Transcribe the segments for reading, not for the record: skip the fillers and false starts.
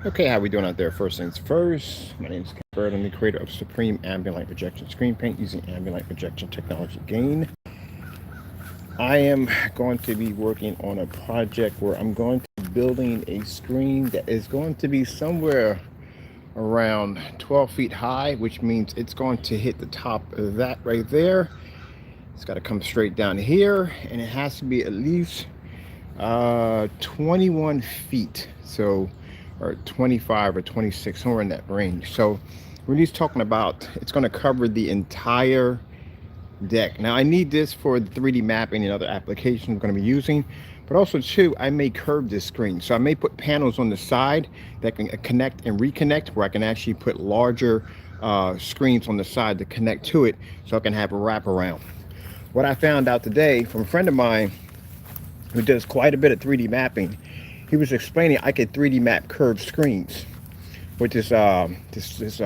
Okay, how we doing out there? First things first, my name is Ken Bird. I'm the creator of Supreme Ambient Light Projection Screen Paint using ambient light projection technology gain. I am going to be working on a project where I'm going to be building a screen that is going to be somewhere around 12 feet high, which means it's going to hit the top of that right there. It's got to come straight down here, and it has to be at least 21 feet. So or 25 or 26, somewhere in that range. So when he's talking about, it's going to cover the entire deck. Now I need this for the 3D mapping and other applications I'm going to be using, but also too, I may curve this screen. So I may put panels on the side that can connect and reconnect, where I can actually put larger screens on the side to connect to it, so I can have a wraparound. What I found out today from a friend of mine who does quite a bit of 3D mapping, he was explaining I could 3D map curved screens, which is this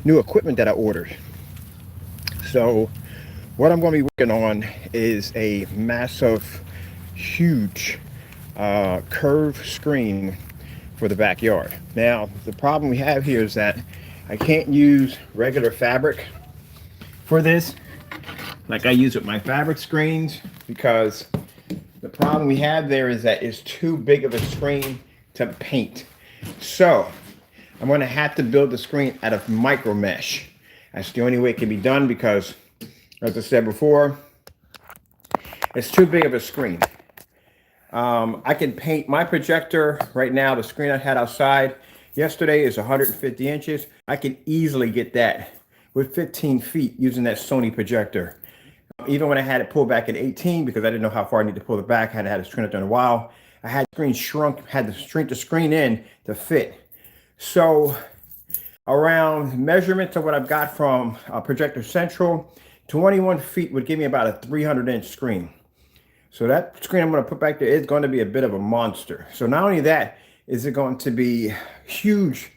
new equipment that I ordered. So what I'm going to be working on is a massive, huge curved screen for the backyard. Now, the problem we have here is that I can't use regular fabric for this, like I use with my fabric screens, because the problem we have there is that it's too big of a screen to paint. So I'm going to have to build the screen out of micro mesh. That's the only way it can be done, because, as I said before, it's too big of a screen. I can paint my projector right now. The screen I had outside yesterday is 150 inches. I can easily get that with 15 feet using that Sony projector. Even when I had it pulled back at 18, because I didn't know how far I need to pull it back, I hadn't had a screen up there in a while. I had the screen shrunk, had to shrink the screen in to fit. So around measurements of what I've got from Projector Central, 21 feet would give me about a 300-inch screen. So that screen I'm going to put back there is going to be a bit of a monster. So not only that is it going to be huge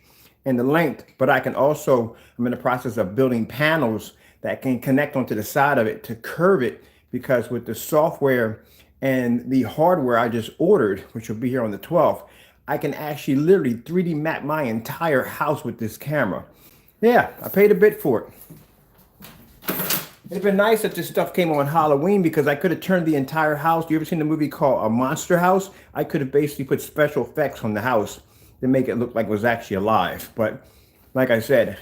in the length, but I'm in the process of building panels that can connect onto the side of it to curve it, because with the software and the hardware I just ordered, which will be here on the 12th, I can actually literally 3D map my entire house with this camera. Yeah, I paid a bit for it. It'd been nice if this stuff came on Halloween, because I could have turned the entire house. You ever seen the movie called A Monster House? I could have basically put special effects on the house to make it look like it was actually alive. But like I said,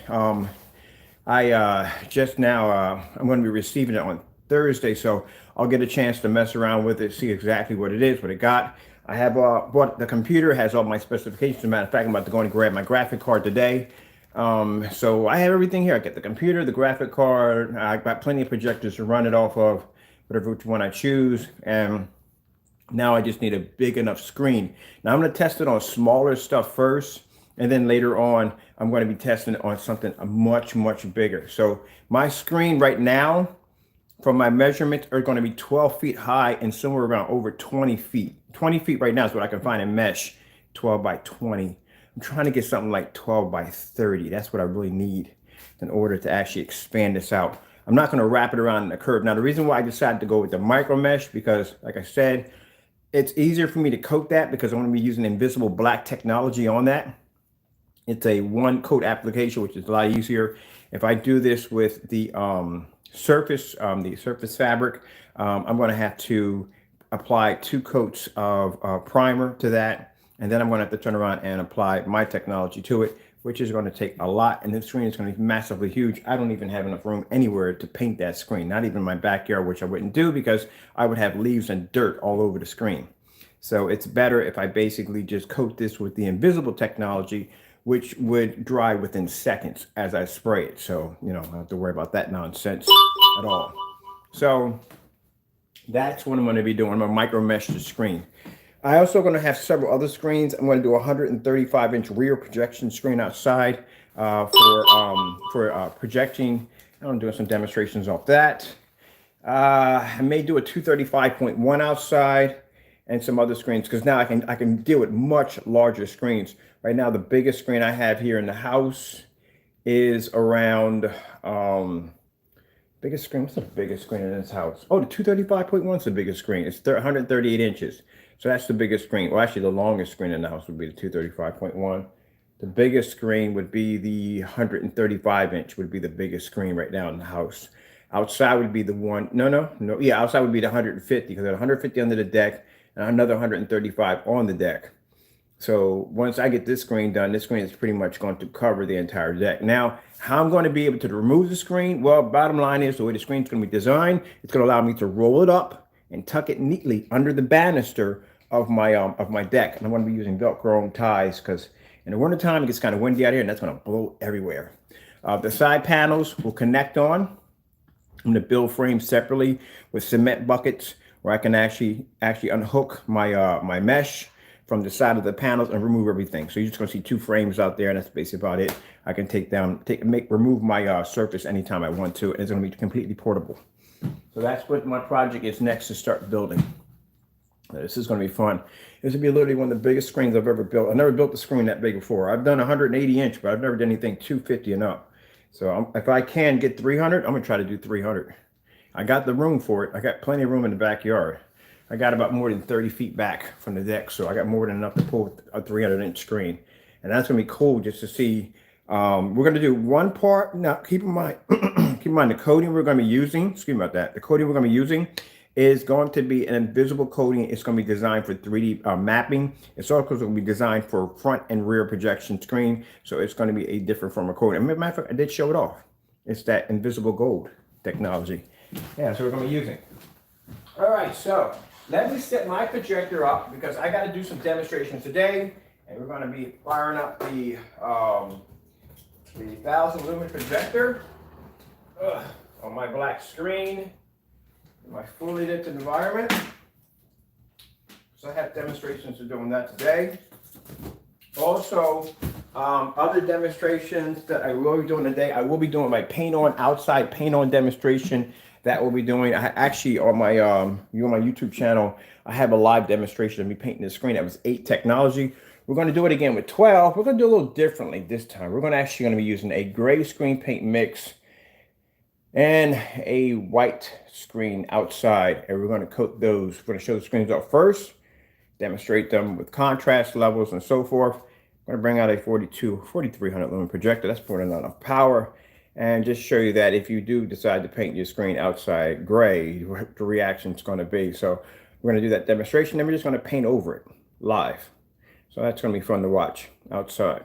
I just now, I'm going to be receiving it on Thursday, so I'll get a chance to mess around with it, see exactly what it is, what it got. I have bought the computer, has all my specifications. As a matter of fact, I'm about to go and grab my graphic card today. So I have everything here. I get the computer, the graphic card. I've got plenty of projectors to run it off of, whatever one I choose. And now I just need a big enough screen. Now I'm going to test it on smaller stuff first, and then later on, I'm going to be testing it on something much, much bigger. So my screen right now, from my measurements, are going to be 12 feet high and somewhere around over 20 feet. 20 feet right now is what I can find in mesh, 12 by 20. I'm trying to get something like 12 by 30. That's what I really need in order to actually expand this out. I'm not going to wrap it around the curve. Now, the reason why I decided to go with the micro mesh, because like I said, it's easier for me to coat that, because I'm going to be using invisible black technology on that. It's a one coat application, which is a lot easier. If I do this with the surface fabric, I'm going to have to apply 2 coats of primer to that, and then I'm going to have to turn around and apply my technology to it, which is going to take a lot. And this screen is going to be massively huge. I don't even have enough room anywhere to paint that screen, not even my backyard, which I wouldn't do, because I would have leaves and dirt all over the screen. So it's better if I basically just coat this with the invisible technology, which would dry within seconds as I spray it. So, I don't have to worry about that nonsense at all. So that's what I'm going to be doing. I'm going to micro mesh the screen. I also going to have several other screens. I'm going to do a 135-inch rear projection screen outside for projecting. I'm doing some demonstrations off that. I may do a 235.1 outside and some other screens, because now I can deal with much larger screens. Right now, the biggest screen I have here in the house is around biggest screen. What's the biggest screen in this house? Oh, the 235.1 is the biggest screen. It's 138 inches. So that's the biggest screen. Well, actually, the longest screen in the house would be the 235.1. The biggest screen would be the 135 inch would be the biggest screen right now in the house. Outside would be the one, no. Yeah, outside would be the 150 because there's 150 under the deck and another 135 on the deck. So once I get this screen done, this screen is pretty much going to cover the entire deck. Now, how I'm going to be able to remove the screen? Well, bottom line is the way the screen is going to be designed, it's going to allow me to roll it up and tuck it neatly under the banister of my deck. And I'm going to be using Velcro ties because in the wintertime, it gets kind of windy out here and that's going to blow everywhere. The side panels will connect on. I'm going to build frames separately with cement buckets where I can actually unhook my mesh from the side of the panels and remove everything. So you're just going to see two frames out there, and that's basically about it. I can remove my surface anytime I want to, and it's going to be completely portable. So that's what my project is next to start building. This is going to be fun. This will be literally one of the biggest screens I've ever built. I've never built a screen that big before. I've done 180 inch, but I've never done anything 250 and up. So if I can get 300, I'm going to try to do 300. I got the room for it. I got plenty of room in the backyard. I got about more than 30 feet back from the deck, so I got more than enough to pull a 300-inch screen. And that's going to be cool just to see. We're going to do one part. Now, keep in mind, the coating we're going to be using, excuse me about that, the coating we're going to be using is going to be an invisible coating. It's going to be designed for 3D mapping. It's also going to be designed for front and rear projection screen, so it's going to be a different form of coating. As a matter of fact, I did show it off. It's that invisible gold technology. Yeah, so we're going to be using. All right, so let me set my projector up because I got to do some demonstrations today, and we're going to be firing up the 1,000 lumen projector on my black screen in my fully lit environment. So I have demonstrations of doing that today. Also, other demonstrations that I will be doing today, I will be doing my outside paint on demonstration. That we'll be doing. I actually on my YouTube channel, I have a live demonstration of me painting the screen. That was 8 technology. We're going to do it again with 12. We're going to do a little differently this time. We're going to be using a gray screen paint mix and a white screen outside, and we're going to coat those. We're going to show the screens up first, demonstrate them with contrast levels and so forth. I'm going to bring out a 4300 lumen projector. That's more than enough power. And just show you that if you do decide to paint your screen outside gray, the reaction is going to be. So we're going to do that demonstration, then we're just going to paint over it live. So that's going to be fun to watch outside.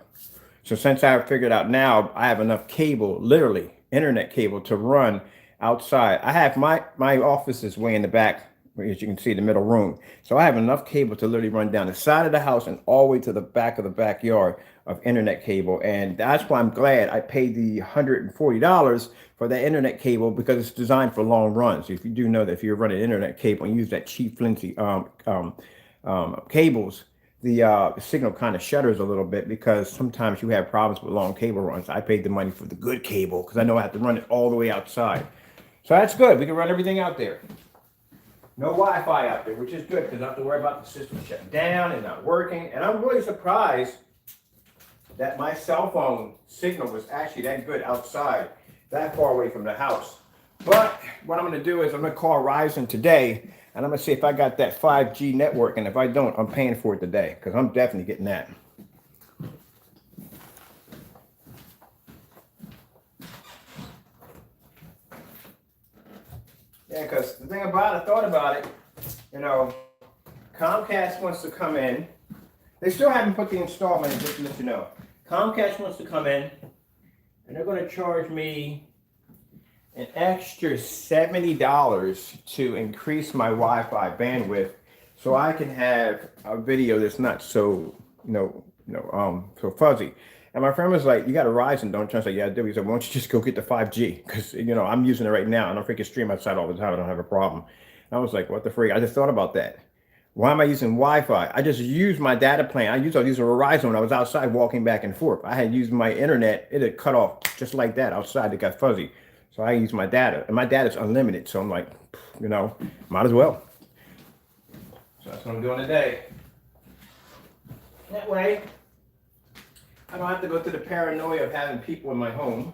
So since I have figured out now, I have enough cable, literally internet cable, to run outside. I have my office is way in the back, as you can see, the middle room. So I have enough cable to literally run down the side of the house and all the way to the back of the backyard of internet cable. And that's why I'm glad I paid the $140 for that internet cable, because it's designed for long runs. If you do know that if you're running internet cable and use that cheap flimsy cables, the signal kind of shudders a little bit because sometimes you have problems with long cable runs. I paid the money for the good cable because I know I have to run it all the way outside. So that's good. We can run everything out there. No Wi-Fi out there, which is good because I don't have to worry about the system shutting down and not working. And I'm really surprised that my cell phone signal was actually that good outside, that far away from the house. But what I'm going to do is I'm going to call Verizon today, and I'm going to see if I got that 5G network. And if I don't, I'm paying for it today because I'm definitely getting that. Yeah, because the thing about it, I thought about it, you know, Comcast wants to come in. They still haven't put the installment in, just to let you know. Comcast wants to come in, and they're going to charge me an extra $70 to increase my Wi-Fi bandwidth so I can have a video that's not so, so fuzzy. And my friend was like, "You got a Verizon, don't you?" I was like, "Yeah, I do." He said, "Why don't you just go get the 5G? Because, I'm using it right now, and I freaking stream outside all the time. I don't have a problem." And I was like, "What the freak?" I just thought about that. Why am I using Wi-Fi? I just used my data plan. I used Verizon when I was outside walking back and forth. I had used my internet. It had cut off just like that outside. It got fuzzy. So I used my data. And my data's unlimited. So I'm like, might as well. So that's what I'm doing today. That way, I don't have to go through the paranoia of having people in my home.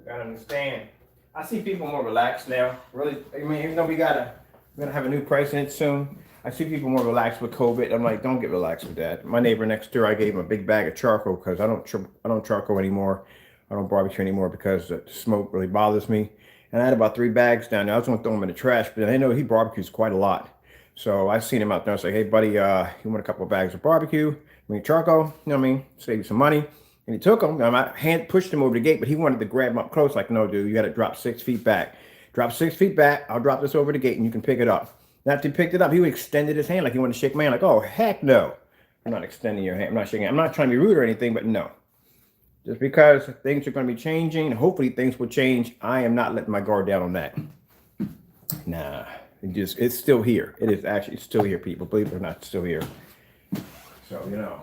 Gotta understand. I see people more relaxed now. Really, even though we got We're gonna have a new president soon. I see people more relaxed with COVID. I'm like, don't get relaxed with that. My neighbor next door, I gave him a big bag of charcoal because I don't charcoal anymore. I don't barbecue anymore because the smoke really bothers me. And I had about 3 bags down there. I was gonna throw them in the trash, but I know he barbecues quite a lot. So I seen him out there. I was like, hey buddy, you want a couple of bags of barbecue? I mean charcoal, you know what I mean? Save you some money. And he took them. My hand pushed him over the gate, but he wanted to grab him up close. Like, no, dude, you got to drop 6 feet back. Drop 6 feet back. I'll drop this over the gate and you can pick it up. And after he picked it up, he extended his hand like he wanted to shake my hand. Like, oh, heck no. I'm not extending your hand. I'm not shaking it. I'm not trying to be rude or anything, but no. Just because things are going to be changing, hopefully things will change, I am not letting my guard down on that. Nah, it's still here. It is actually still here, people. Believe it or not, it's still here. So, you know.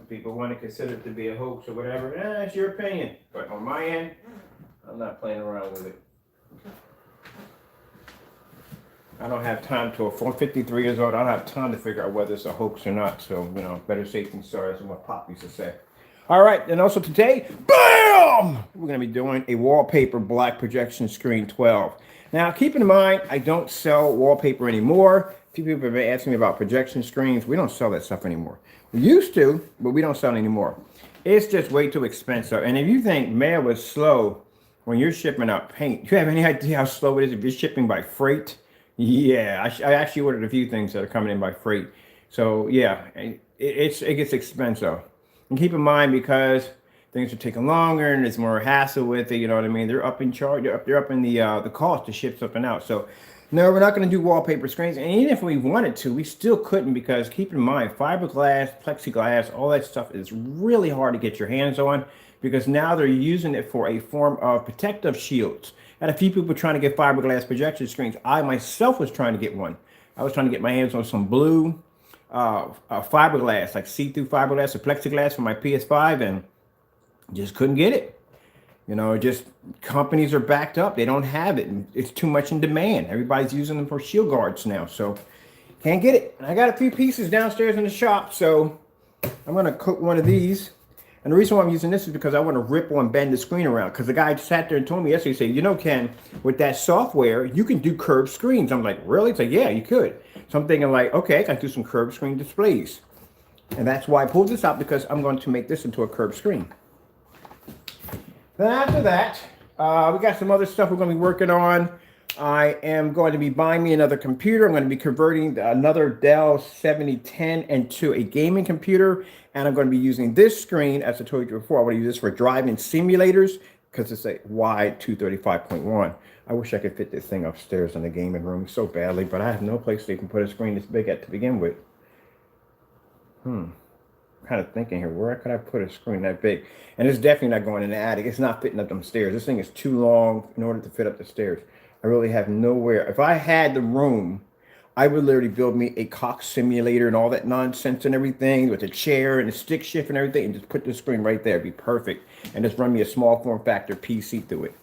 People want to consider it to be a hoax or whatever. It's your opinion. But on my end, I'm not playing around with it. I don't have time to, I'm 53 years old, I don't have time to figure out whether it's a hoax or not. So, you know, better safe than sorry, that's what Pop used to say. All right, and also today, BAM! We're going to be doing a wallpaper black projection screen 12. Now, keep in mind, I don't sell wallpaper anymore. A few people have been asking me about projection screens. We don't sell that stuff anymore. We used to, but we don't sell it anymore. It's just way too expensive. And if you think mail is slow when you're shipping out paint, do you have any idea how slow it is if you're shipping by freight? Yeah, I actually ordered a few things that are coming in by freight. So yeah, it gets expensive. And keep in mind, because things are taking longer and there's more hassle with it, you know what I mean? They're up in charge, they're up in the cost to ship something out. So no, we're not going to do wallpaper screens. And even if we wanted to, we still couldn't, because keep in mind, fiberglass, plexiglass, all that stuff is really hard to get your hands on, because now they're using it for a form of protective shields. I had a few people trying to get fiberglass projection screens. I myself was trying to get one. I was trying to get my hands on some blue fiberglass, like see-through fiberglass or plexiglass for my PS5, and just couldn't get it. You know, just companies are backed up. They don't have it. And it's too much in demand. Everybody's using them for shield guards now. So can't get it. And I got a few pieces downstairs in the shop. So I'm going to coat one of these. And the reason why I'm using this is because I want to ripple and bend the screen around. Because the guy sat there and told me yesterday, he said, you know, Ken, with that software, you can do curved screens. I'm like, really? It's like, yeah, you could. So I'm thinking like, okay, I can do some curved screen displays. And that's why I pulled this out, because I'm going to make this into a curved screen. Then after that, we got some other stuff we're going to be working on. I am going to be buying me another computer. I'm going to be converting another Dell 7010 into a gaming computer. And I'm going to be using this screen, as I told you before. I want to use this for driving simulators, because it's a wide 235.1. I wish I could fit this thing upstairs in the gaming room so badly, but I have no place they can put a screen this big at to begin with. Kind of thinking here, where could I put a screen that big? And it's definitely not going in the attic. It's not fitting up them stairs. This thing is too long in order to fit up the stairs. I really have nowhere. If I had the room, I would literally build me a cock simulator and all that nonsense and everything, with a chair and a stick shift and everything, and just put the screen right there. It'd be perfect. And just run me a small form factor PC through it.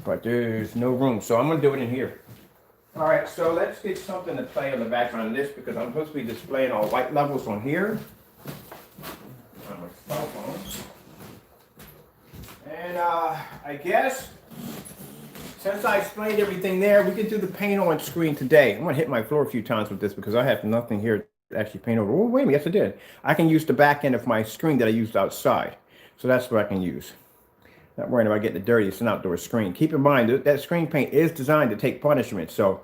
But there's no room, so I'm gonna do it in here. All right, so let's get something to play on the background of this, because I'm supposed to be displaying all white levels on here. On my cell phone. And I guess since I explained everything there, we can do the paint on screen today. I'm gonna hit my floor a few times with this because I have nothing here to actually paint over. Oh, wait a minute, yes I did. I can use the back end of my screen that I used outside. So that's what I can use. Not worrying about getting it dirty. It's an outdoor screen. Keep in mind that screen paint is designed to take punishment. So,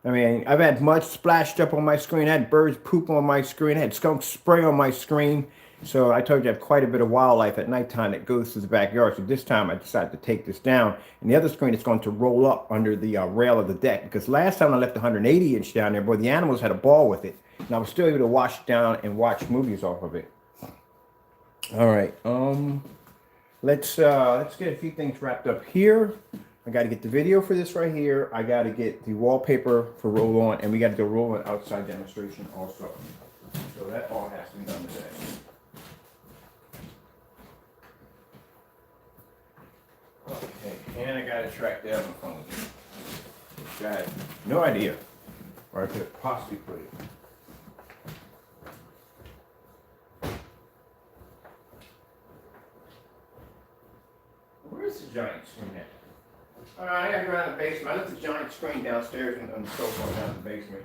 I mean, I've had mud splashed up on my screen. I had birds poop on my screen. I had skunk spray on my screen. So I told you I have quite a bit of wildlife at nighttime that goes through the backyard. So this time I decided to take this down. And the other screen is going to roll up under the rail of the deck. Because last time I left the 180 inch down there, boy, the animals had a ball with it. And I was still able to wash down and watch movies off of it. All right. Let's get a few things wrapped up here. I got to get the video for this right here. I got to get the wallpaper for roll on, and we got to go roll on outside demonstration also. So that all has to be done today. Okay, and I got to track down the phone. I had no idea where I could possibly put it. Where's the giant screen at? All right, I gotta go down the basement. I left the giant screen downstairs and on the sofa down the basement.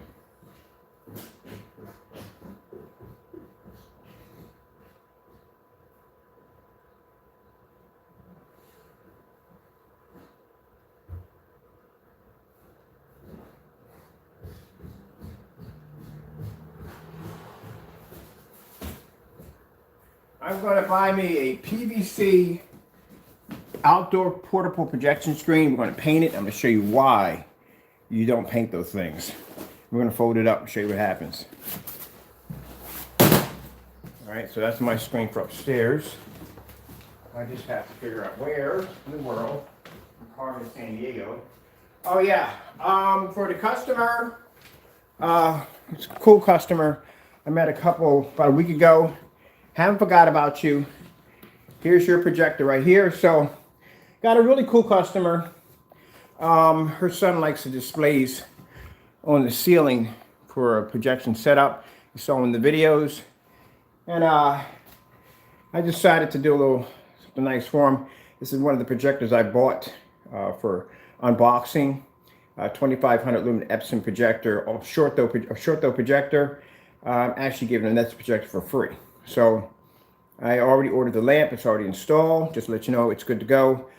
I'm going to buy me a PVC outdoor portable projection screen. We're going to paint it. I'm going to show you why you don't paint those things. We're going to fold it up and show you what happens. All right, so that's my screen for upstairs. I just have to figure out where in the world. I'm Carmen, San Diego. Oh yeah, for the customer, it's a cool customer. I met a couple about a week ago. Haven't forgot about you. Here's your projector right here. So, got a really cool customer. Her son likes the displays on the ceiling for a projection setup. You saw in the videos. And I decided to do a little something nice for him. This is one of the projectors I bought for unboxing. 2500 lumen Epson projector, a short throw projector. I'm actually giving him that projector for free. So I already ordered the lamp. It's already installed. Just to let you know, it's good to go.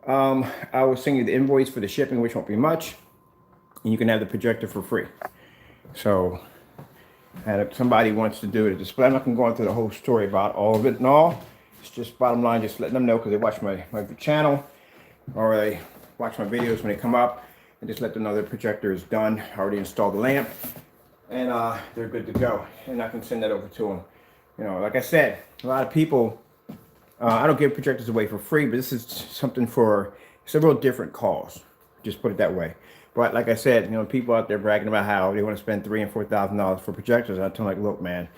I will send you the invoice for the shipping, which won't be much. And you can have the projector for free. So, and if somebody wants to do a display, I'm not going to go into the whole story about all of it and all. It's just bottom line, just letting them know because they watch my channel or they watch my videos when they come up. And just let them know their projector is done. I already installed the lamp. And they're good to go. And I can send that over to them. You know, like I said, a lot of people, I don't give projectors away for free, but this is something for, it's a real different cause. Just put it that way. But like I said, you know, people out there bragging about how they want to spend $3,000 and $4,000 for projectors. I tell them, like, look, man,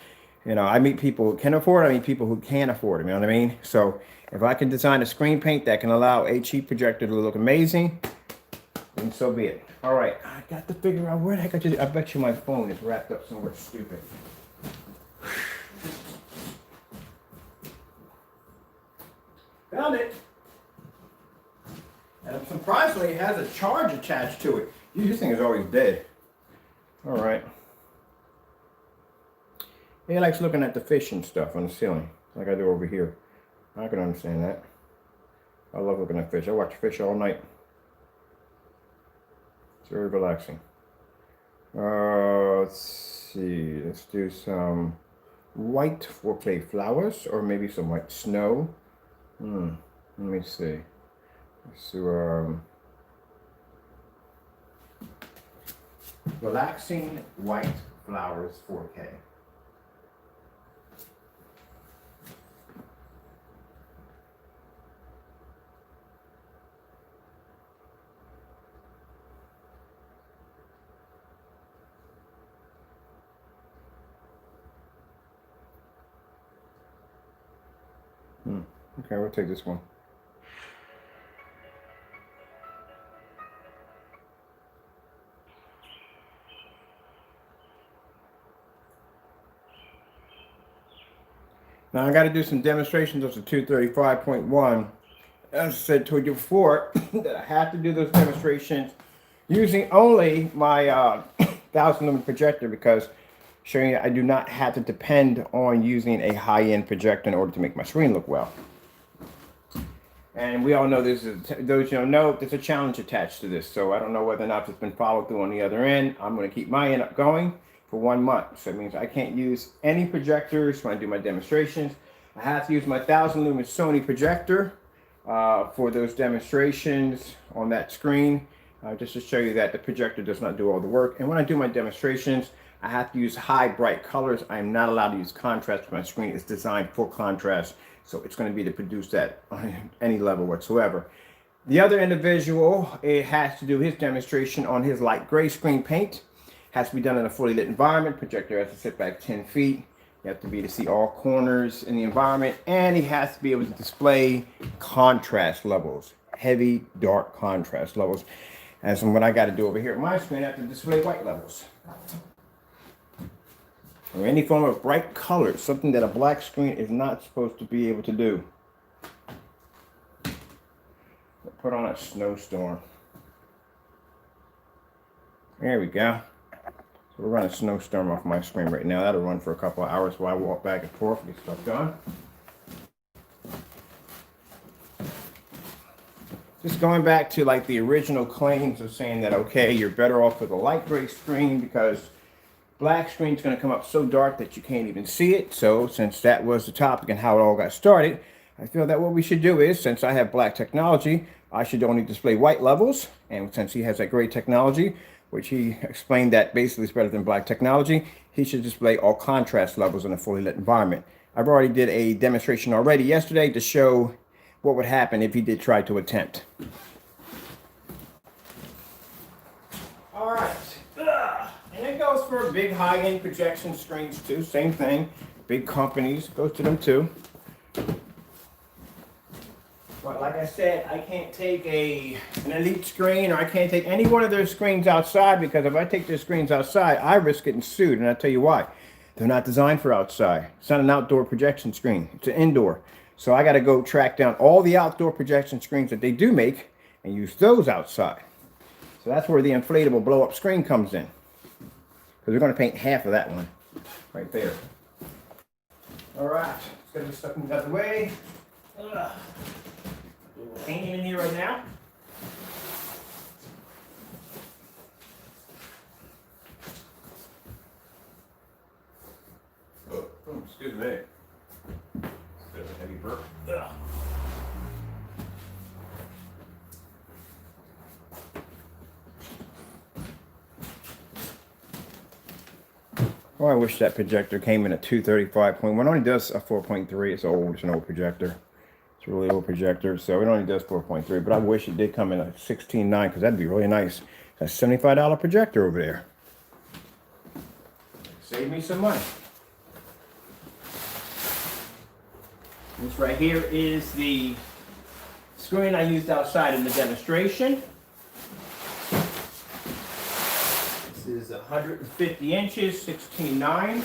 you know, I meet people who can afford it. I meet people who can't afford it. You know what I mean? So if I can design a screen paint that can allow a cheap projector to look amazing, then so be it. All right, I got to figure out where the heck I bet you my phone is wrapped up somewhere stupid. Found it. And surprisingly, it has a charge attached to it. This thing is always dead. All right. He likes looking at the fish and stuff on the ceiling, like I do over here. I can understand that. I love looking at fish. I watch fish all night. It's very relaxing. Let's see. Let's do some white 4K flowers, or maybe some white snow. Let me see. Let's do relaxing white flowers 4K. Okay, we'll take this one. Now I got to do some demonstrations of the 235.1. As I said to you before, that I have to do those demonstrations using only my 1000 lumen projector, because showing you I do not have to depend on using a high-end projector in order to make my screen look well. And we all know this is, those you don't know, there's a challenge attached to this. So I don't know whether or not it's been followed through on the other end. I'm going to keep my end up going for 1 month. So it means I can't use any projectors when I do my demonstrations. I have to use my 1000 lumen Sony projector for those demonstrations on that screen. Just to show you that the projector does not do all the work. And when I do my demonstrations, I have to use high bright colors. I am not allowed to use contrast. My screen is designed for contrast. So it's going to be to produce that on any level whatsoever. The other individual, it has to do his demonstration on his light gray screen paint. Has to be done in a fully lit environment. Projector has to sit back 10 feet. You have to be able to see all corners in the environment. And he has to be able to display contrast levels. Heavy, dark contrast levels. As in what I got to do over here on my screen, I have to display white levels. Or any form of bright color, something that a black screen is not supposed to be able to do. put on a snowstorm. There we go. So we're running a snowstorm off my screen right now. That'll run for a couple of hours while I walk back and forth and get stuff done. Just going back to like the original claims of saying that, okay, you're better off with a light gray screen because black screen's going to come up so dark that you can't even see it. So since that was the topic and how it all got started, I feel that what we should do is, since I have black technology, I should only display white levels. And since he has that gray technology, which he explained that basically is better than black technology, he should display all contrast levels in a fully lit environment. I've already did a demonstration already yesterday to show what would happen if he did try to attempt. All right. And it goes for big high-end projection screens too. Same thing. Big companies, goes to them too. But like I said, I can't take an Elite screen, or I can't take any one of their screens outside, because if I take their screens outside, I risk getting sued. And I'll tell you why. They're not designed for outside. It's not an outdoor projection screen. It's an indoor. So I got to go track down all the outdoor projection screens that they do make and use those outside. So that's where the inflatable blow-up screen comes in. Because we're going to paint half of that one right there. All right, let's get this stuff moved out of the way. Painting in here right now. Oh, excuse me. Bit of a heavy burp. Oh, I wish that projector came in at 235.1. It only does a 4.3. It's old. It's an old projector. It's a really old projector, so it only does 4.3. But I wish it did come in at 16.9, because that'd be really nice. That's a $75 projector over there. Save me some money. This right here is the screen I used outside in the demonstration. This is 150 inches, 16.9.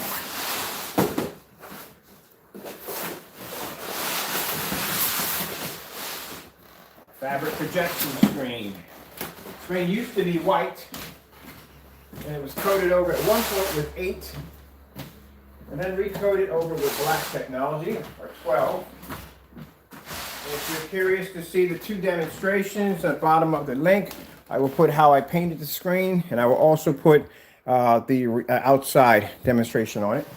Fabric projection screen. Screen used to be white, and it was coated over at one point with 8, and then recoated over with black technology, or 12. And if you're curious to see the two demonstrations at the bottom of the link, I will put how I painted the screen, and I will also put the outside demonstration on it.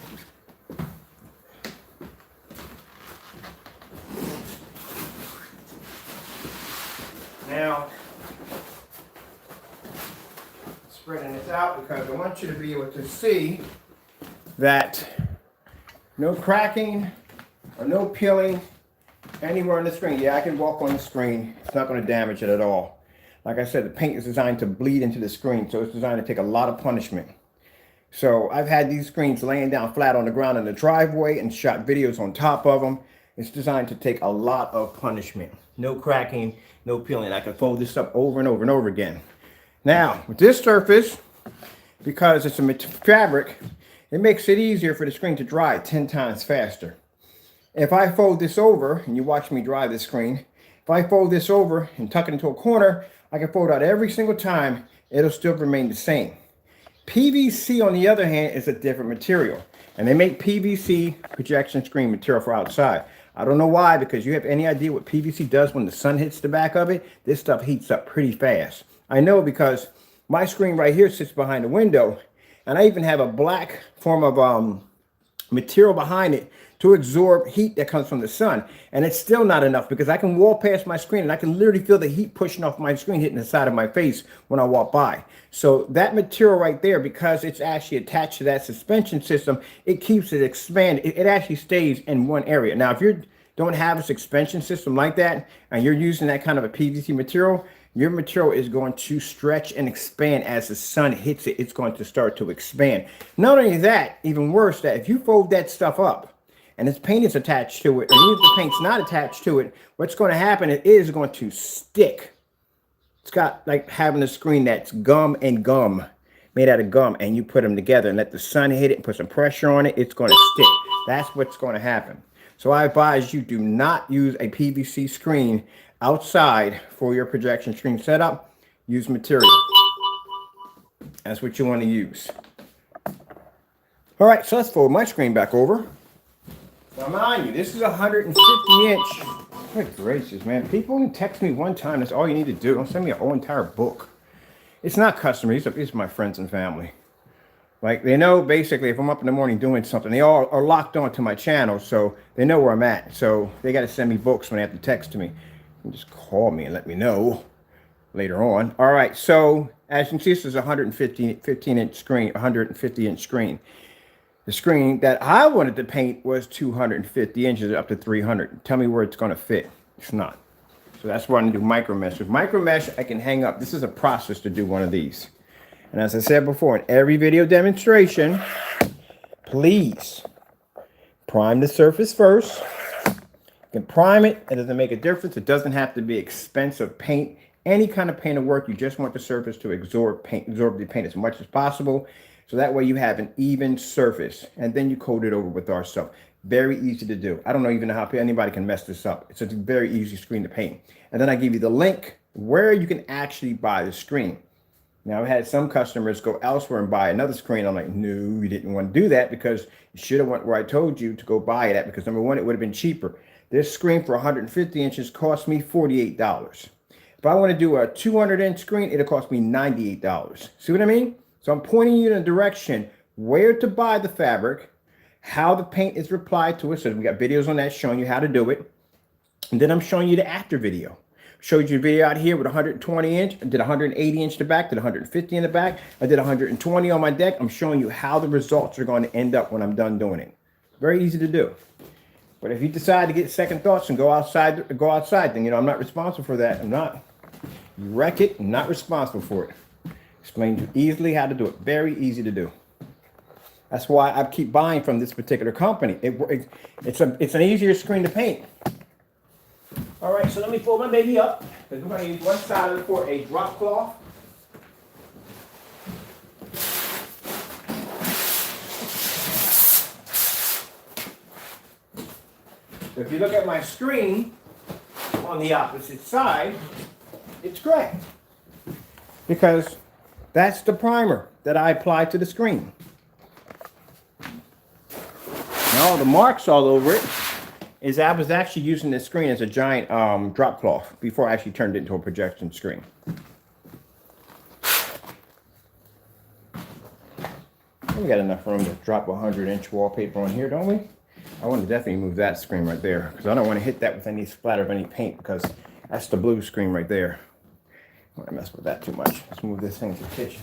Now, spreading this out because I want you to be able to see that no cracking or no peeling anywhere on the screen. Yeah, I can walk on the screen. It's not going to damage it at all. Like I said, the paint is designed to bleed into the screen, so it's designed to take a lot of punishment. So I've had these screens laying down flat on the ground in the driveway and shot videos on top of them. It's designed to take a lot of punishment. No cracking, no peeling. I can fold this up over and over and over again. Now, with this surface, because it's a fabric, it makes it easier for the screen to dry 10 times faster. If I fold this over, and you watch me dry this screen, if I fold this over and tuck it into a corner, I can fold out every single time. It'll still remain the same. PVC, on the other hand, is a different material. And they make PVC projection screen material for outside. I don't know why, because you have any idea what PVC does when the sun hits the back of it? This stuff heats up pretty fast. I know because my screen right here sits behind the window, and I even have a black form of material behind it to absorb heat that comes from the sun. And it's still not enough, because I can walk past my screen and I can literally feel the heat pushing off my screen, hitting the side of my face when I walk by. So that material right there, because it's actually attached to that suspension system, it keeps it expanded. It actually stays in one area. Now, if you don't have a suspension system like that, and you're using that kind of a PVC material, your material is going to stretch and expand as the sun hits it. It's going to start to expand. Not only that, even worse, that if you fold that stuff up, and its paint is attached to it, and even if the paint's not attached to it, what's going to happen, it is going to stick. It's got like having a screen that's gum and gum, made out of gum, and you put them together and let the sun hit it and put some pressure on it, it's going to stick. That's what's going to happen. So I advise you do not use a PVC screen outside for your projection screen setup. Use material. That's what you want to use. All right, so let's fold my screen back over. Now mind you, this is 150 inch. Good gracious, man. People only text me one time. That's all you need to do. Don't send me a whole entire book. It's not customers. These are my friends and family. Like, they know basically if I'm up in the morning doing something, they all are locked onto my channel, so they know where I'm at. So they got to send me books when they have to text to me. You just call me and let me know later on. All right, so as you can see, this is a 15-inch screen, 150-inch screen. The screen that I wanted to paint was 250 inches up to 300. Tell me where it's going to fit. It's not. So that's why I'm going to do micro mesh. With micro mesh, I can hang up. This is a process to do one of these. And as I said before, in every video demonstration, please prime the surface first. You can prime it. It doesn't make a difference. It doesn't have to be expensive paint. Any kind of paint will work. You just want the surface to absorb the paint as much as possible. So that way you have an even surface. And then you coat it over with our stuff. Very easy to do. I don't know even how anybody can mess this up. It's a very easy screen to paint. And then I give you the link where you can actually buy the screen. Now, I've had some customers go elsewhere and buy another screen. I'm like, no, you didn't want to do that because you should have went where I told you to go buy it at, because number one, it would have been cheaper. This screen for 150 inches cost me $48. If I want to do a 200-inch screen, it'll cost me $98. See what I mean? So I'm pointing you in a direction where to buy the fabric, how the paint is applied to it. So we got videos on that showing you how to do it. And then I'm showing you the after video. Showed you a video out here with 120 inch. I did 180 inch in the back, did 150 in the back. I did 120 on my deck. I'm showing you how the results are going to end up when I'm done doing it. Very easy to do. But if you decide to get second thoughts and go outside, then, you know, I'm not responsible for that. I'm not. You wreck it, I'm not responsible for it. Explain you easily how to do it. Very easy to do. That's why I keep buying from this particular company. It's an easier screen to paint. All right, so let me fold my baby up, because we're going to use one side of it for a drop cloth. So if you look at my screen on the opposite side, it's gray, because that's the primer that I applied to the screen. Now all the marks all over it is I was actually using this screen as a giant drop cloth before I actually turned it into a projection screen. We got enough room to drop a 100-inch wallpaper on here, don't we? I want to definitely move that screen right there, because I don't want to hit that with any splatter of any paint, because that's the blue screen right there. I don't want to mess with that too much. Let's move this thing to the kitchen.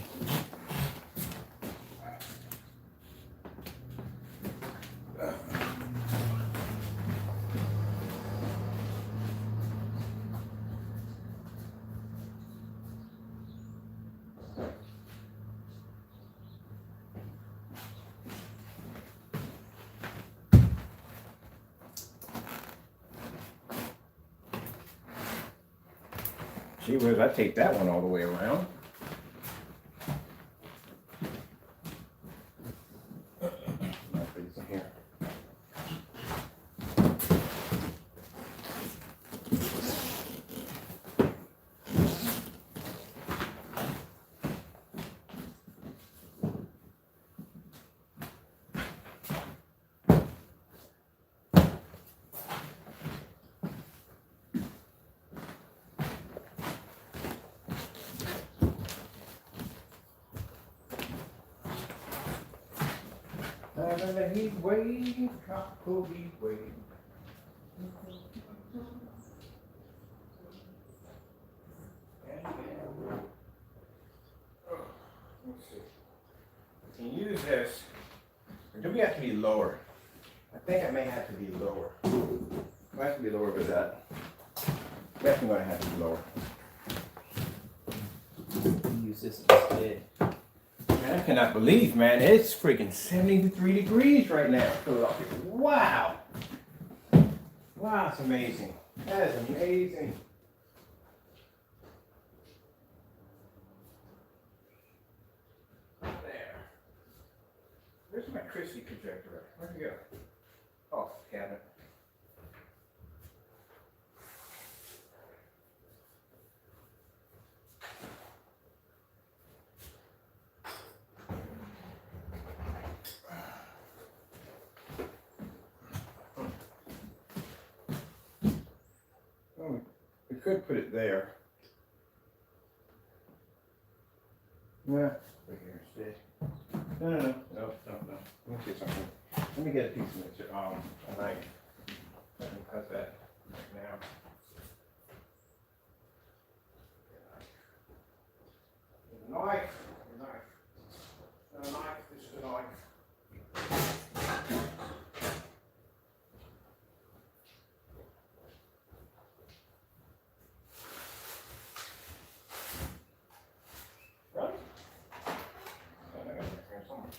Gee whiz, I take that one all the way around. Here. Heat wave, tropical heat wave. Let's see. We can use this. Or do we have to be lower? I think I may have to be lower. I have to be lower with that. Definitely going to have to be lower. Use this instead. Man, I cannot believe, man, it's freaking 73 degrees right now. Wow. Wow, it's amazing. That is amazing. There. Where's my Christie projector? Where'd it go? Oh, cabinet. could put it there. Yeah, right here instead. No. Let me see something. Let me get a piece of a knife. I can cut that right now. Knife. This is a knife. Right? I got it here somewhere.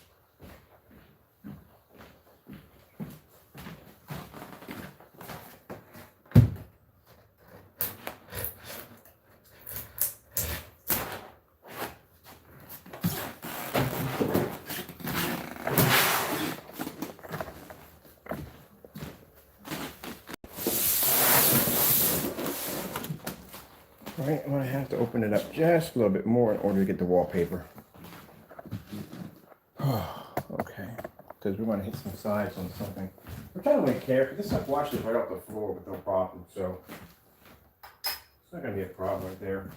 Right, I'm gonna have to open it up just a little bit more in order to get the wallpaper. Okay, because we want to hit some sides on something. Which I don't really care, because this stuff washes right off the floor with no problem, so it's not gonna be a problem right there.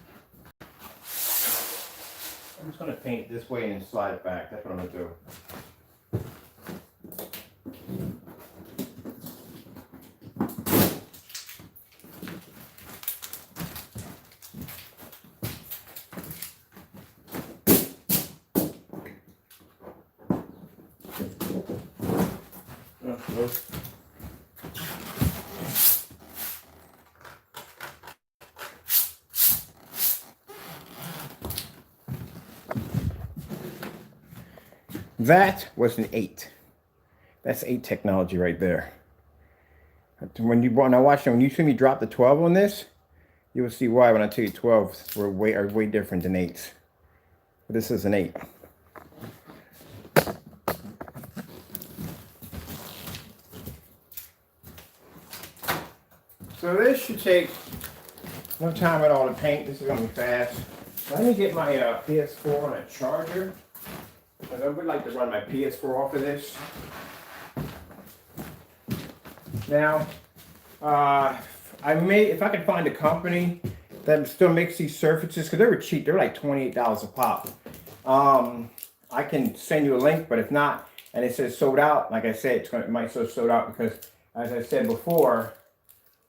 I'm just gonna paint this way and slide it back. That's what I'm gonna do. That was an 8. That's 8 technology right there. When you see me drop the 12 on this, you will see why when I tell you 12s are way different than 8s. But this is an 8. So this should take no time at all to paint. This is going to be fast. Let me get my PS4 on a charger. I would like to run my PS4 off of this. Now, if I could find a company that still makes these surfaces, because they were cheap, they're like $28 a pop. I can send you a link, but if not, and it says sold out, like I said, it might say sold out because, as I said before,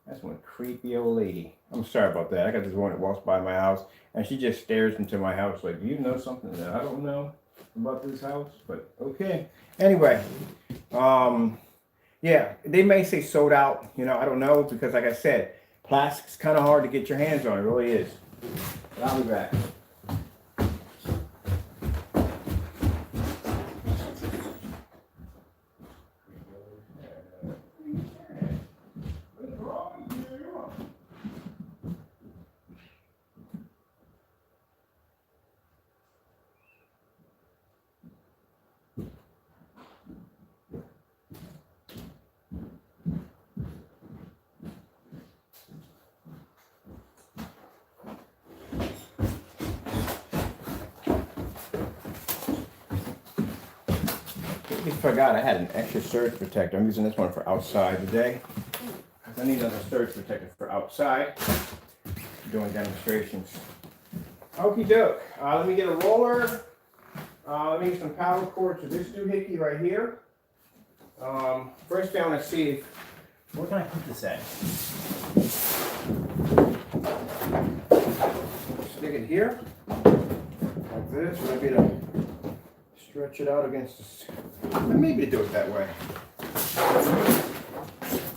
that's one creepy old lady. I'm sorry about that. I got this one that walks by my house, and she just stares into my house like, you know something that I don't know about this house, but okay. Anyway, yeah, they may say sold out, I don't know, because like I said, plastic's kind of hard to get your hands on, it really is. But I'll be back. I forgot I had an extra surge protector. I'm using this one for outside today. I need another surge protector for outside. Doing demonstrations. Okie doke. Let me get a roller. Let me get some power cord to this doohickey right here. First thing I want to see if, where can I put this at? Stick it here, like this. We're going to stretch it out against this. Maybe do it that way.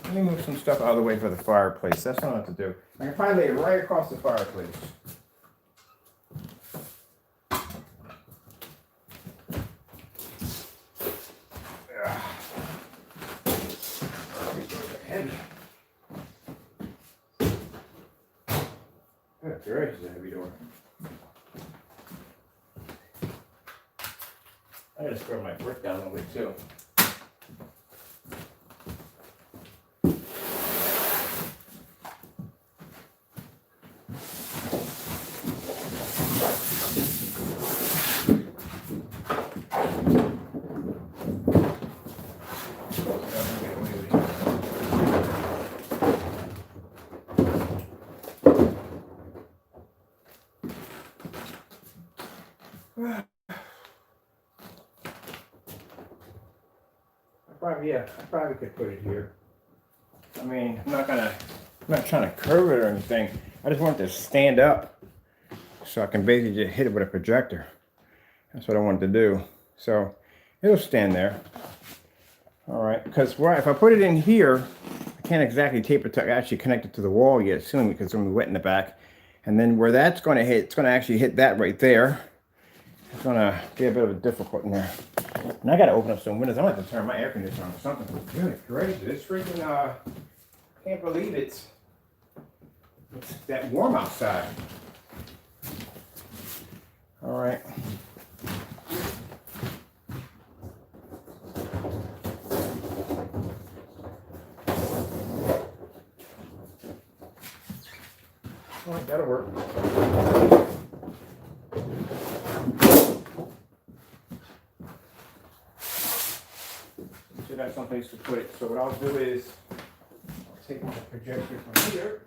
Let me move some stuff out of the way for the fireplace. That's what I have to do. I can probably lay it right across the fireplace. Heavy. That garage is a heavy door. I gotta scrub my brick down a little bit too. I probably could put it here. I mean, I'm not trying to curve it or anything. I just want it to stand up so I can basically just hit it with a projector. That's what I wanted to do. So it'll stand there. All right, because if I put it in here, I can't exactly tape it to actually connect it to the wall yet, ceiling, because it's going to be wet in the back. And then where that's going to hit, it's going to actually hit that right there. It's going to be a bit of a difficult in there. And I got to open up some windows. I'm going to have to turn my air conditioner on or something. Good gracious, this freaking, can't believe it's that warm outside. All right. All right, that'll work. Should have someplace to put it. So what I'll do is I'll take my projector from here.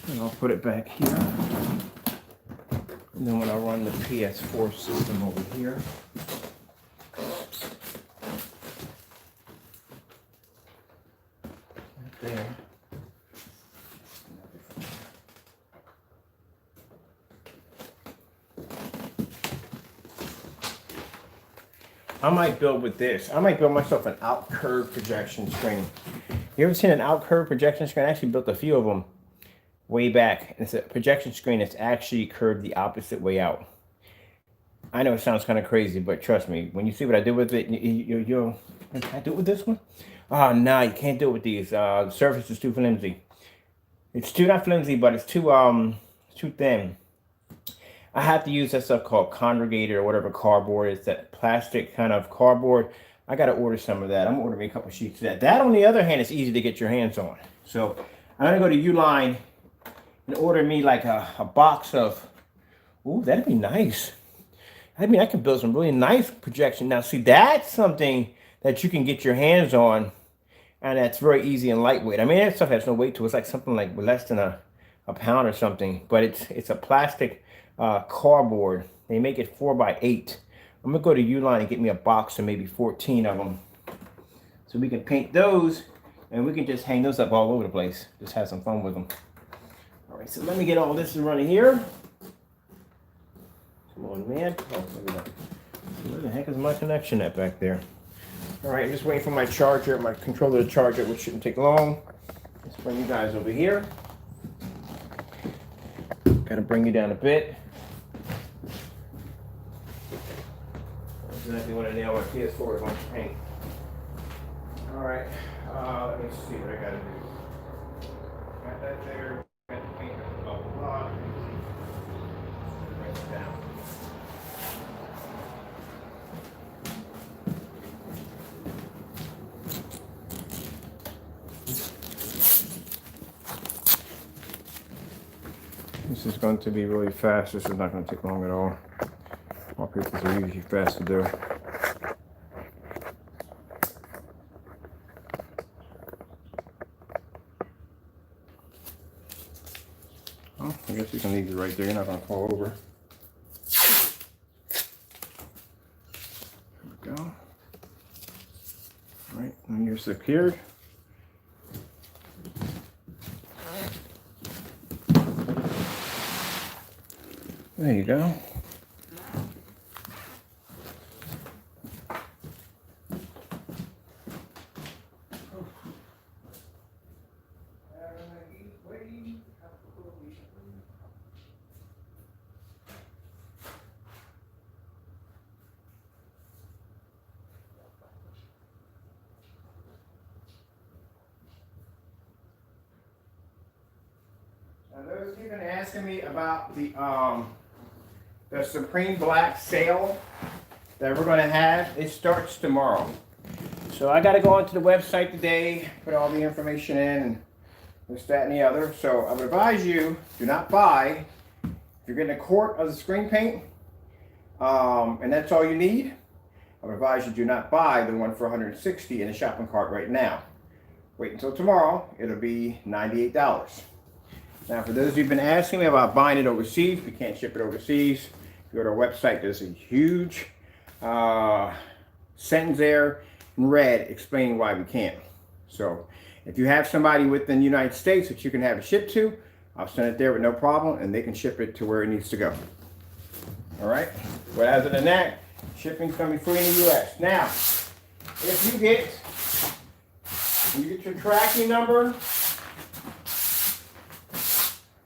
And I'll put it back here. And then when I run the PS4 system over here. There. I might build with this. I might build myself an out curved projection screen. You ever seen an out curved projection screen? I actually built a few of them way back. And it's a projection screen that's actually curved the opposite way out. I know it sounds kind of crazy, but trust me, when you see what I did with it, you'll can I do it with this one? Oh, no, you can't do it with these. The surface is too flimsy. It's not flimsy, but it's too thin. I have to use that stuff called congregated or whatever cardboard. It's that plastic kind of cardboard. I got to order some of that. I'm ordering a couple sheets of that. That, on the other hand, is easy to get your hands on. So I'm going to go to Uline and order me like a box of, ooh, that'd be nice. I mean, I can build some really nice projection. Now, see, that's something that you can get your hands on, and that's very easy and lightweight. I mean, that stuff has no weight to it. It's like something like less than a pound or something, but it's a plastic cardboard. They make it 4x8. I'm gonna go to Uline and get me a box of maybe 14 of them, so we can paint those, and we can just hang those up all over the place. Just have some fun with them. All right, so let me get all this running here. Come on, man. Oh, where the heck is my connection at back there? All right, I'm just waiting for my charger, my controller to charge it, which shouldn't take long. Let's bring you guys over here. Got to bring you down a bit. That's exactly what I nailed my PS4 is on paint. All right, let me see what I got to do. Got that there. Got the paint. Blah blah blah. Bring it down. This is going to be really fast. This is not going to take long at all. All pieces are usually fast to do. Oh, I guess you can leave it right there. You're not going to fall over. There we go. All right, and you're secured. There you go. Now, those of you have been asking me about the Supreme Black sale that we're going to have, it starts tomorrow. So I got to go onto the website today, put all the information in, and this, that, and the other. So I would advise you, do not buy. If you're getting a quart of the screen paint, and that's all you need, I would advise you do not buy the one for $160 in the shopping cart right now. Wait until tomorrow. It'll be $98. Now, for those of you who've been asking me about buying it overseas, we can't ship it overseas. Go to our website. There's a huge sentence there in red explaining why we can't. So if you have somebody within the United States that you can have it shipped to, I'll send it there with no problem, and they can ship it to where it needs to go. All right? But other than that, shipping's going to be free in the U.S. Now, if you get your tracking number,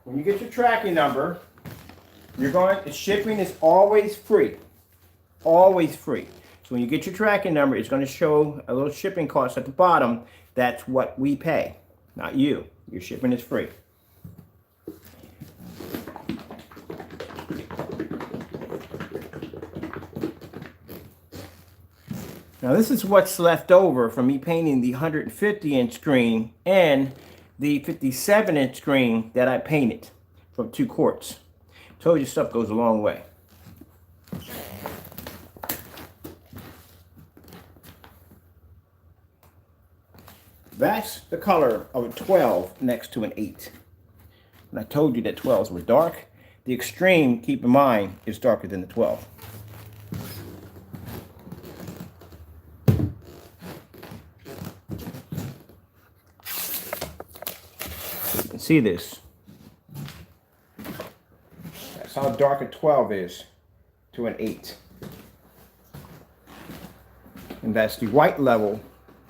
when you get your tracking number, the shipping is always free. Always free. So when you get your tracking number, it's going to show a little shipping cost at the bottom. That's what we pay, not you. Your shipping is free. Now this is what's left over from me painting the 150-inch screen and the 57-inch screen that I painted from 2 quarts. Told you stuff goes a long way. That's the color of a 12 next to an 8. And I told you that 12s were dark. The extreme, keep in mind, is darker than the 12. You can see this. That's how dark a 12 is to an 8. And that's the white level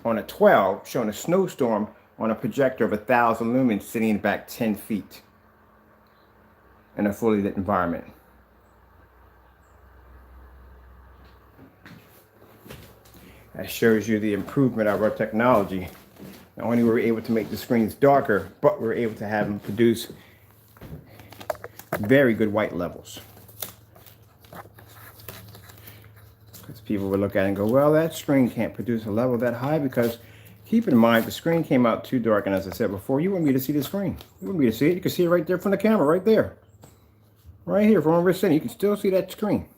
on a 12 showing a snowstorm on a projector of 1,000 lumens sitting back 10 feet in a fully lit environment. That shows you the improvement of our technology. Not only were we able to make the screens darker, but we were able to have them produce very good white levels. Because people would look at it and go, well, that screen can't produce a level that high, because keep in mind, the screen came out too dark, and as I said before, you wouldn't be able to see the screen. You wouldn't be able to see it. You can see it right there from the camera, right there. Right here from where we're sitting, you can still see that screen.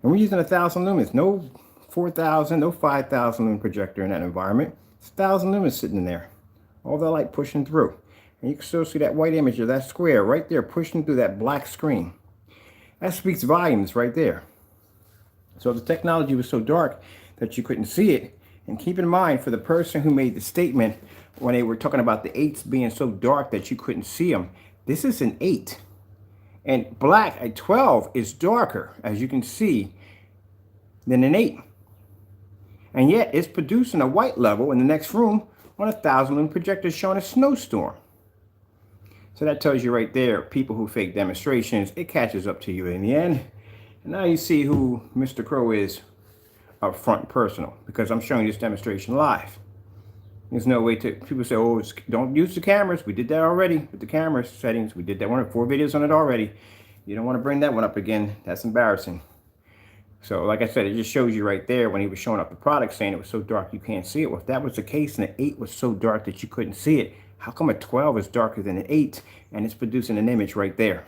And we're using 1,000 lumens, no 4,000, no 5,000 lumen projector in that environment. It's 1,000 lumens sitting in there. All that light pushing through. And you can still see that white image of that square right there pushing through that black screen. That speaks volumes right there. So the technology was so dark that you couldn't see it. And keep in mind, for the person who made the statement when they were talking about the 8s being so dark that you couldn't see them, this is an 8. And black at 12 is darker, as you can see, than an 8. And yet it's producing a white level in the next room on 1,000 lumen projector showing a snowstorm. So that tells you right there, people who fake demonstrations, it catches up to you in the end. And now you see who Mr. Crow is up front and personal, because I'm showing this demonstration live. There's no way to, people say, oh, don't use the cameras. We did that already with the camera settings. We did that 4 videos on it already. You don't want to bring that one up again. That's embarrassing. So like I said, it just shows you right there when he was showing up the product saying it was so dark you can't see it. Well, if that was the case and the 8 was so dark that you couldn't see it, how come a 12 is darker than an 8 and it's producing an image right there?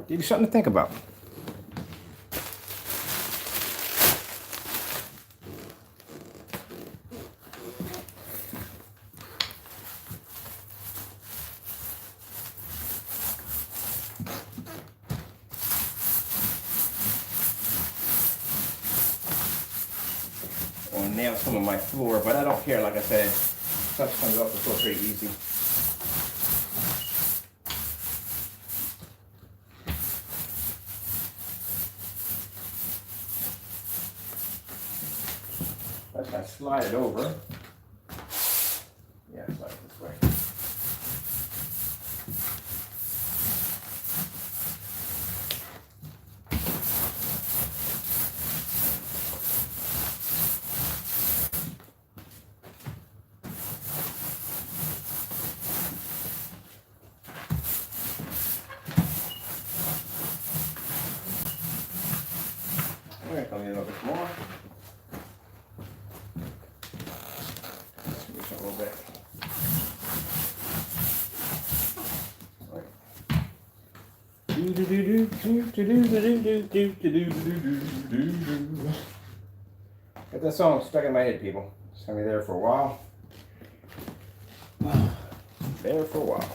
Give you something to think about. I'll nail some of my floor, but I don't care. Like I said, stuff comes off the floor pretty easy. Let's not slide it over. Yeah, slide it this way. All right, come in a little bit more. Let's a little bit. All right. Get that song stuck in my head, people. It's gonna be there for a while. There for a while.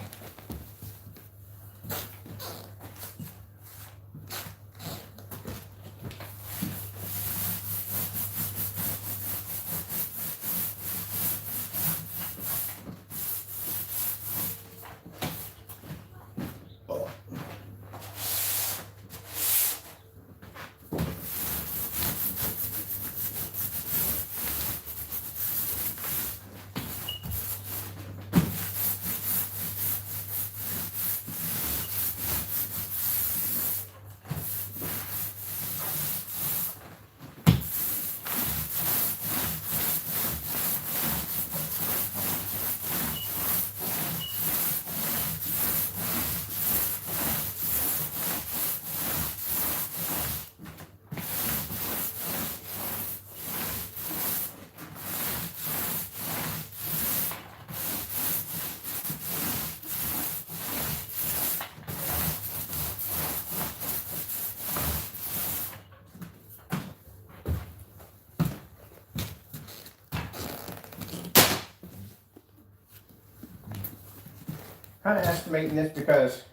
Kind of estimating this because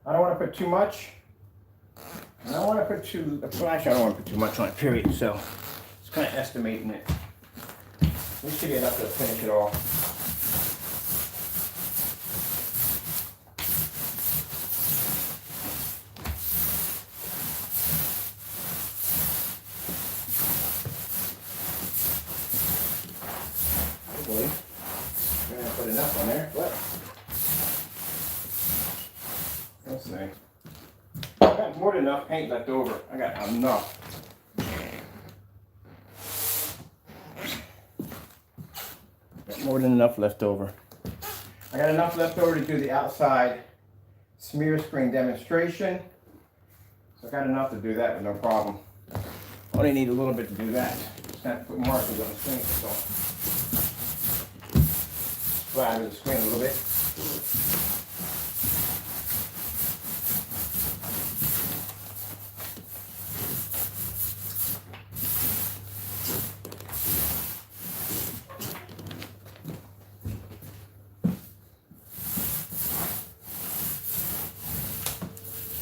I don't want to put too much. And I don't want to put too, well, actually I don't want to put too much on it, period. So it's kind of estimating it. We should get enough to finish it all. Hopefully. I'm going to put enough on there, but let's see. I got more than enough paint left over. I got enough. Got more than enough left over. I got enough left over to do the outside smear screen demonstration. So I got enough to do that with no problem. Only need a little bit to do that. Just have to put markers on the screen. So flatten the screen a little bit.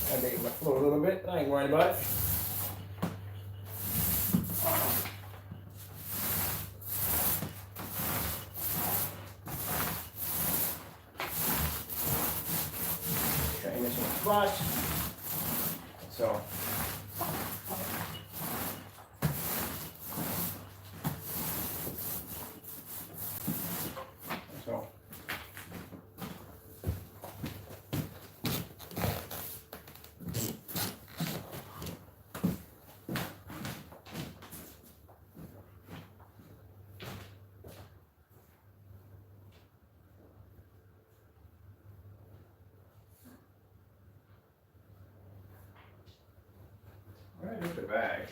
I make my flow a little bit. I ain't worried about it. Trying this one spot. So. Where is the bag?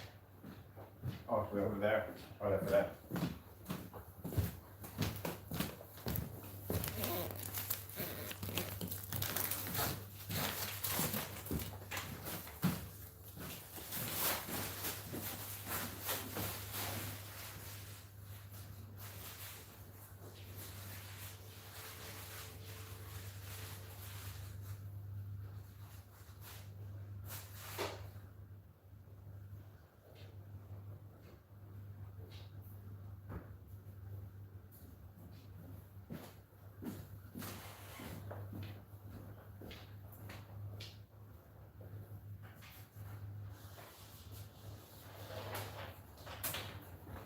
Oh, it's way over there. Oh, that's for that.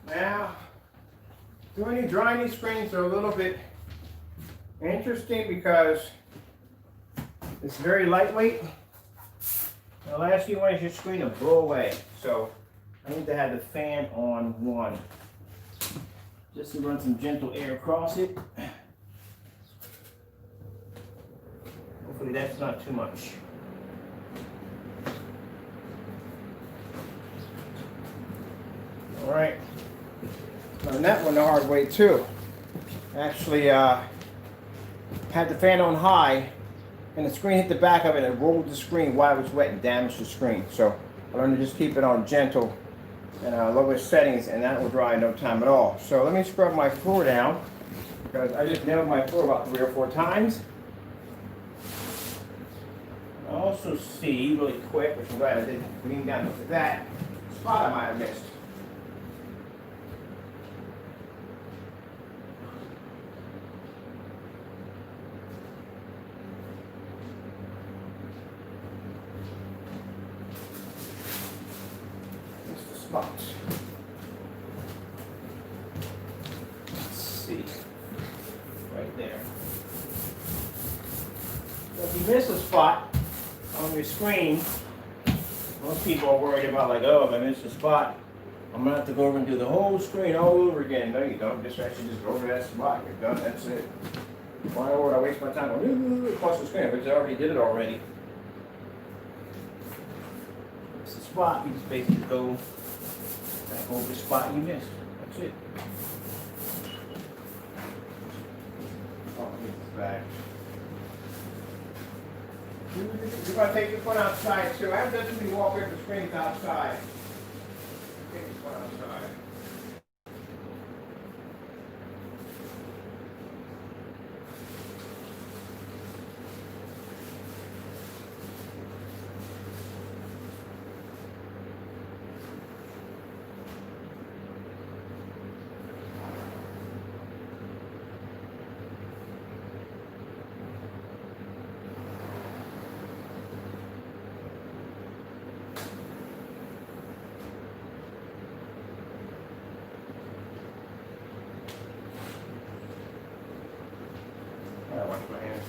Now, doing these drying these screens are a little bit interesting because it's very lightweight. The last thing you want is your screen to blow away. So I need to have the fan on one. Just to run some gentle air across it. Hopefully that's not too much. All right. And that one the hard way too. Actually had the fan on high and the screen hit the back of it and rolled the screen while it was wet and damaged the screen. So I learned to just keep it on gentle and lower settings, and that will dry in no time at all. So let me scrub my floor down, because I just nailed my floor about 3 or 4 times. I also see really quick, which I'm glad I did lean down and look at that spot I might have missed. Missed the spots. Let's see. Right there. So if you miss a spot on your screen, most people are worried about, like, oh, if I miss a spot, I'm gonna have to go over and do the whole screen all over again. No, you don't. Just actually just go over that spot. You're done. That's it. Why would I waste my time going across the screen? Because I already did it already. It's the spot. You just basically go back over the spot you missed. That's it. Oh, get this back. You're going to take this one outside too. I haven't done too many wallpaper screens outside. Take this one outside. I wash my hands.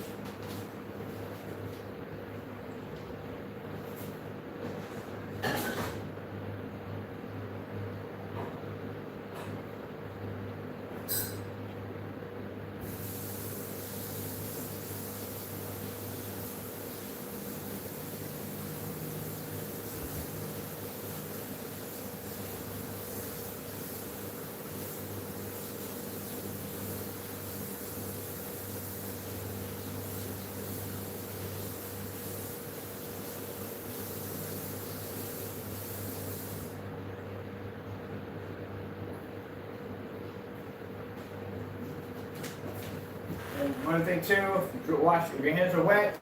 And one thing too, wash if your hands are wet,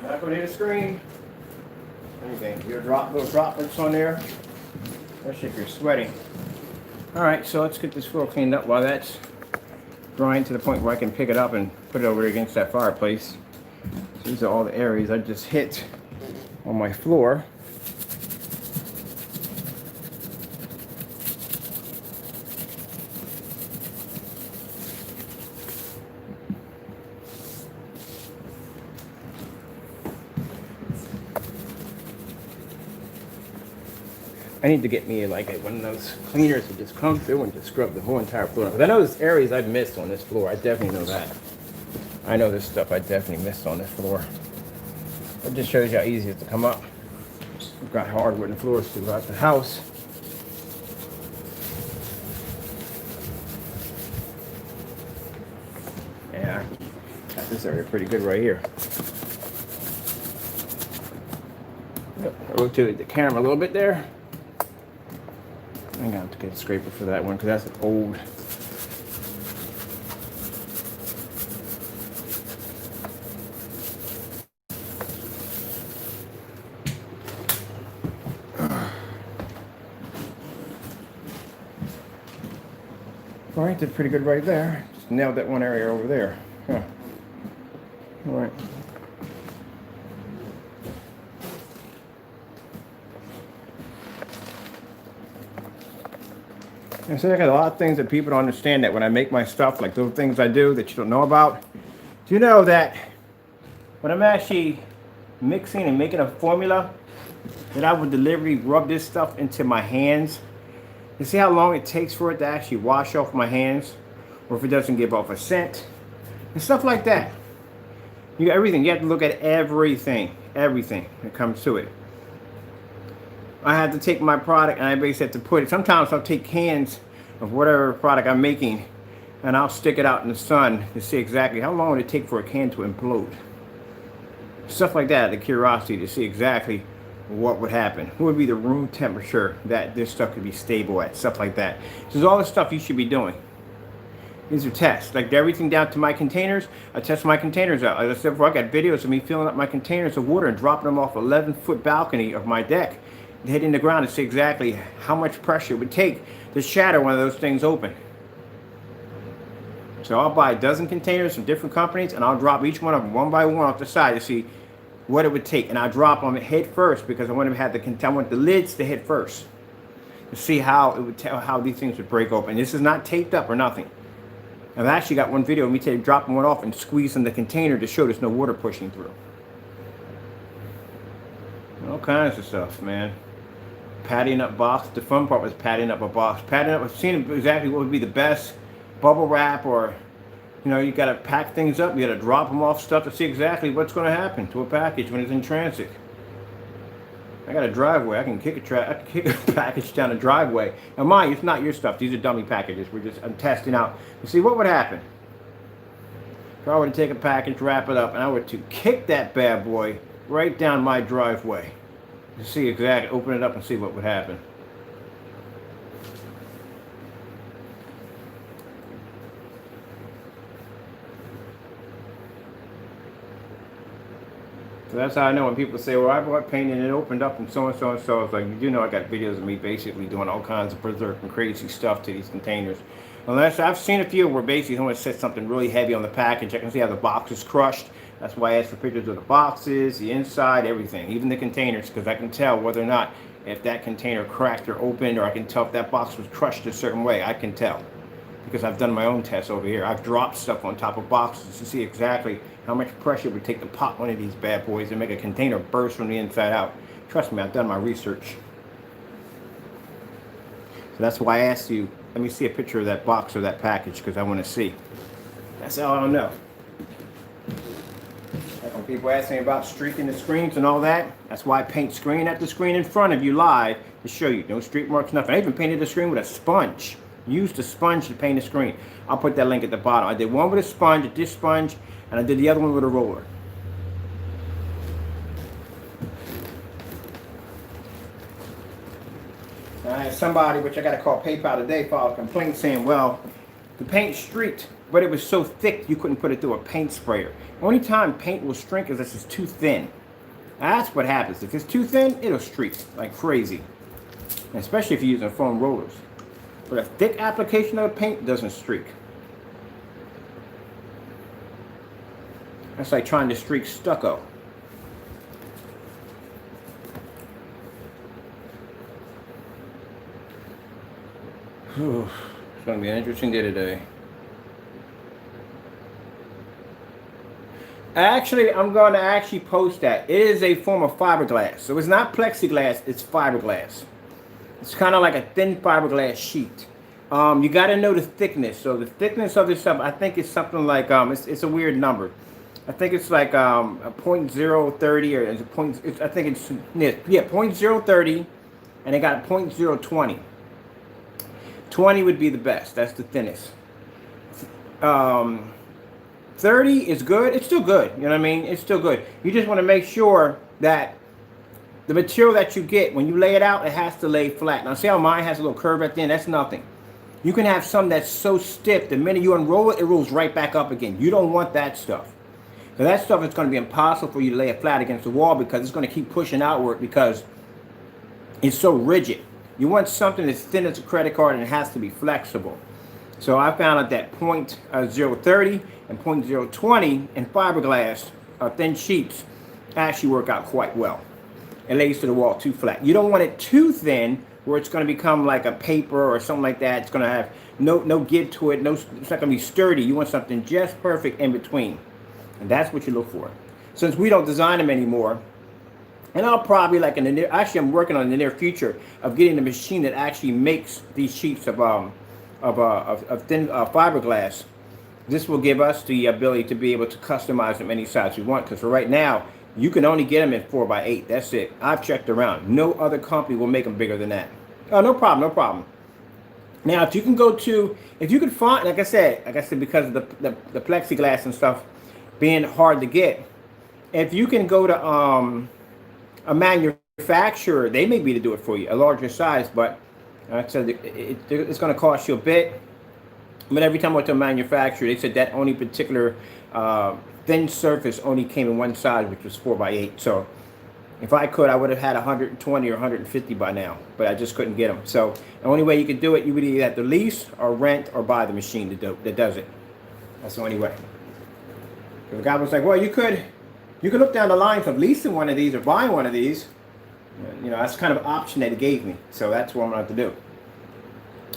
not going to hit the screen. Anything, your little droplets on there, especially if you're sweating. All right, so let's get this floor cleaned up while that's drying to the point where I can pick it up and put it over against that fireplace. So these are all the areas I just hit on my floor. I need to get me like one of those cleaners that just come through and just scrub the whole entire floor. Because I know there's areas I've missed on this floor. I definitely know that. I know there's stuff I definitely missed on this floor. It just shows you how easy it is to come up. We've got hardwood floors throughout the house. Yeah, got this area pretty good right here. I rotated the camera a little bit there. I'm gonna have to get a scraper for that one because that's old. All right, did pretty good right there. Just nailed that one area over there. Huh. All right. And so I got a lot of things that people don't understand that when I make my stuff, like those things I do that you don't know about. Do you know that when I'm actually mixing and making a formula, that I would deliberately rub this stuff into my hands? You see how long it takes for it to actually wash off my hands? Or if it doesn't give off a scent? And stuff like that. You got everything. You have to look at everything that comes to it. I had to take my product and I basically had to put it. Sometimes I'll take cans of whatever product I'm making and I'll stick it out in the sun to see exactly how long would it take for a can to implode. Stuff like that, the curiosity to see exactly what would happen? What would be the room temperature that this stuff could be stable at? Stuff like that. This is all the stuff you should be doing. These are tests. Like everything down to my containers. I test my containers out. As I said before, I got videos of me filling up my containers of water and dropping them off 11-foot balcony of my deck, hitting the ground to see exactly how much pressure it would take to shatter one of those things open. So I'll buy a dozen containers from different companies, and I'll drop each one of them one by one off the side to see what it would take. And I'll drop them head first because I want to have I want the lids to hit first to see how it would tell how these things would break open. This is not taped up or nothing. I've actually got one video of me dropping one off and squeezing the container to show there's no water pushing through. All kinds of stuff, man. Patting up box. The fun part was patting up a box. Patting up, seeing exactly what would be the best bubble wrap, or you got to pack things up. You got to drop them off stuff to see exactly what's going to happen to a package when it's in transit. I got a driveway. I can kick a package down a driveway. Now, mind you, it's not your stuff. These are dummy packages. I'm testing out to see what would happen. If I were to take a package, wrap it up, and I were to kick that bad boy right down my driveway to see exactly, open it up and see what would happen. So that's how I know when people say, well, I bought paint and it opened up and so and so and so. It's like, I got videos of me basically doing all kinds of berserk and crazy stuff to these containers. Unless I've seen a few where basically someone set something really heavy on the package. I can see how the box is crushed. That's why I asked for pictures of the boxes, the inside, everything, even the containers, because I can tell whether or not if that container cracked or opened, or I can tell if that box was crushed a certain way. I can tell because I've done my own tests over here. I've dropped stuff on top of boxes to see exactly how much pressure it would take to pop one of these bad boys and make a container burst from the inside out. Trust me, I've done my research. So that's why I asked you, let me see a picture of that box or that package, because I want to see. That's all I don't know. Like when people ask me about streaking the screens and all that, that's why I paint screen at the screen in front of you live to show you. No streak marks, nothing. I even painted the screen with a sponge. Used a sponge to paint the screen. I'll put that link at the bottom. I did one with a sponge, a dish sponge, and I did the other one with a roller. I had somebody, which I got to call PayPal today, file a complaint saying, well, the paint streaked, but it was so thick you couldn't put it through a paint sprayer. The only time paint will shrink is if it's too thin. That's what happens. If it's too thin, it'll streak like crazy. Especially if you're using foam rollers. But a thick application of paint doesn't streak. That's like trying to streak stucco. Whew. It's going to be an interesting day today. Actually, I'm going to actually post that. It is a form of fiberglass. So it's not plexiglass, it's fiberglass. It's kind of like a thin fiberglass sheet. You got to know the thickness. So the thickness of this stuff, I think it's something like, it's a weird number. I think it's like a 0.030 or it's a point. I think it's 0.030, and they got 0.020. 20 would be the best. That's the thinnest. 30 is good. It's still good. You know what I mean? It's still good. You just want to make sure that the material that you get, when you lay it out, it has to lay flat. Now, see how mine has a little curve at the end? That's nothing. You can have some that's so stiff, the minute you unroll it, it rolls right back up again. You don't want that stuff. So that stuff is going to be impossible for you to lay it flat against the wall because it's going to keep pushing outward because it's so rigid. You want something as thin as a credit card, and it has to be flexible. So I found out that 0.030 and 0.020 in fiberglass thin sheets actually work out quite well. It lays to the wall too flat. You don't want it too thin where it's going to become like a paper or something like that. It's going to have no give to it. It's not going to be sturdy. You want something just perfect in between. And that's what you look for. Since we don't design them anymore, and I'll probably actually I'm working on in the near future of getting the machine that actually makes these sheets of thin fiberglass. This will give us the ability to be able to customize them any size we want. Because for right now, you can only get them in 4x8. That's it. I've checked around. No other company will make them bigger than that. Oh, no problem, no problem. Now, if you can find, like I said, because of the plexiglass and stuff being hard to get, if you can go to a manufacturer manufacturer, they may be to do it for you, a larger size, but like I said, it's going to cost you a bit. But every time I went to a manufacturer, they said that only particular thin surface only came in one size, which was 4x8. So if I could, I would have had 120 or 150 by now, but I just couldn't get them. So the only way you could do it, you would either have to lease or rent or buy the machine that does it. That's the only way. So the guy was like, well, you could look down the lines of leasing one of these or buying one of these. You know, that's kind of an option that he gave me. So that's what I'm going to have to do.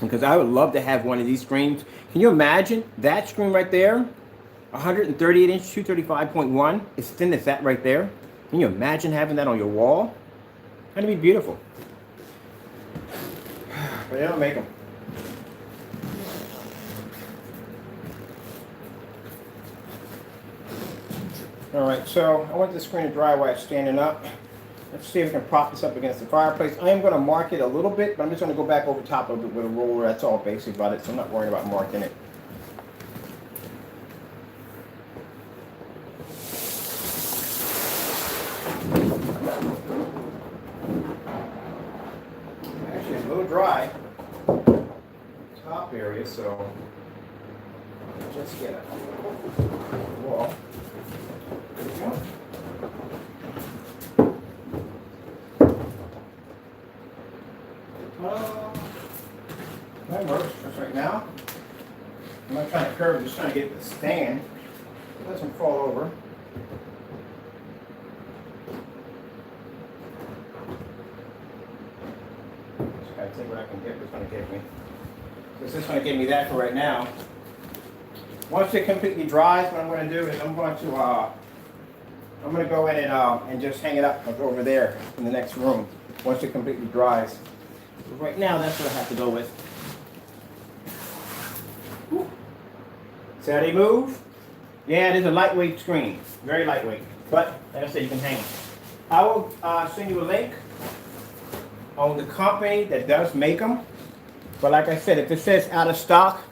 Because I would love to have one of these screens. Can you imagine that screen right there? 138 inch, 235.1, as thin as that right there. Can you imagine having that on your wall? That'd be beautiful. But they don't make them. Alright, so I want the screen to dry while it's standing up. Let's see if we can prop this up against the fireplace. I am going to mark it a little bit, but I'm just going to go back over top of it with a roller. That's all basic about it, so I'm not worried about marking it. Actually, it's a little dry. Top area, so just get a wall. There we go. That works just right now. I'm not trying to curve, I'm just trying to get it to stand. It doesn't fall over. Just gotta take what I can get, what's gonna give me. This is gonna give me that for right now. Once it completely dries, what I'm gonna do is I'm gonna go in and just hang it up over there in the next room. Once it completely dries. But right now, that's what I have to go with. See how they move? Yeah, it is a lightweight screen. Very lightweight. But, like I said, you can hang it. I will send you a link on the company that does make them. But like I said, if it says out of stock,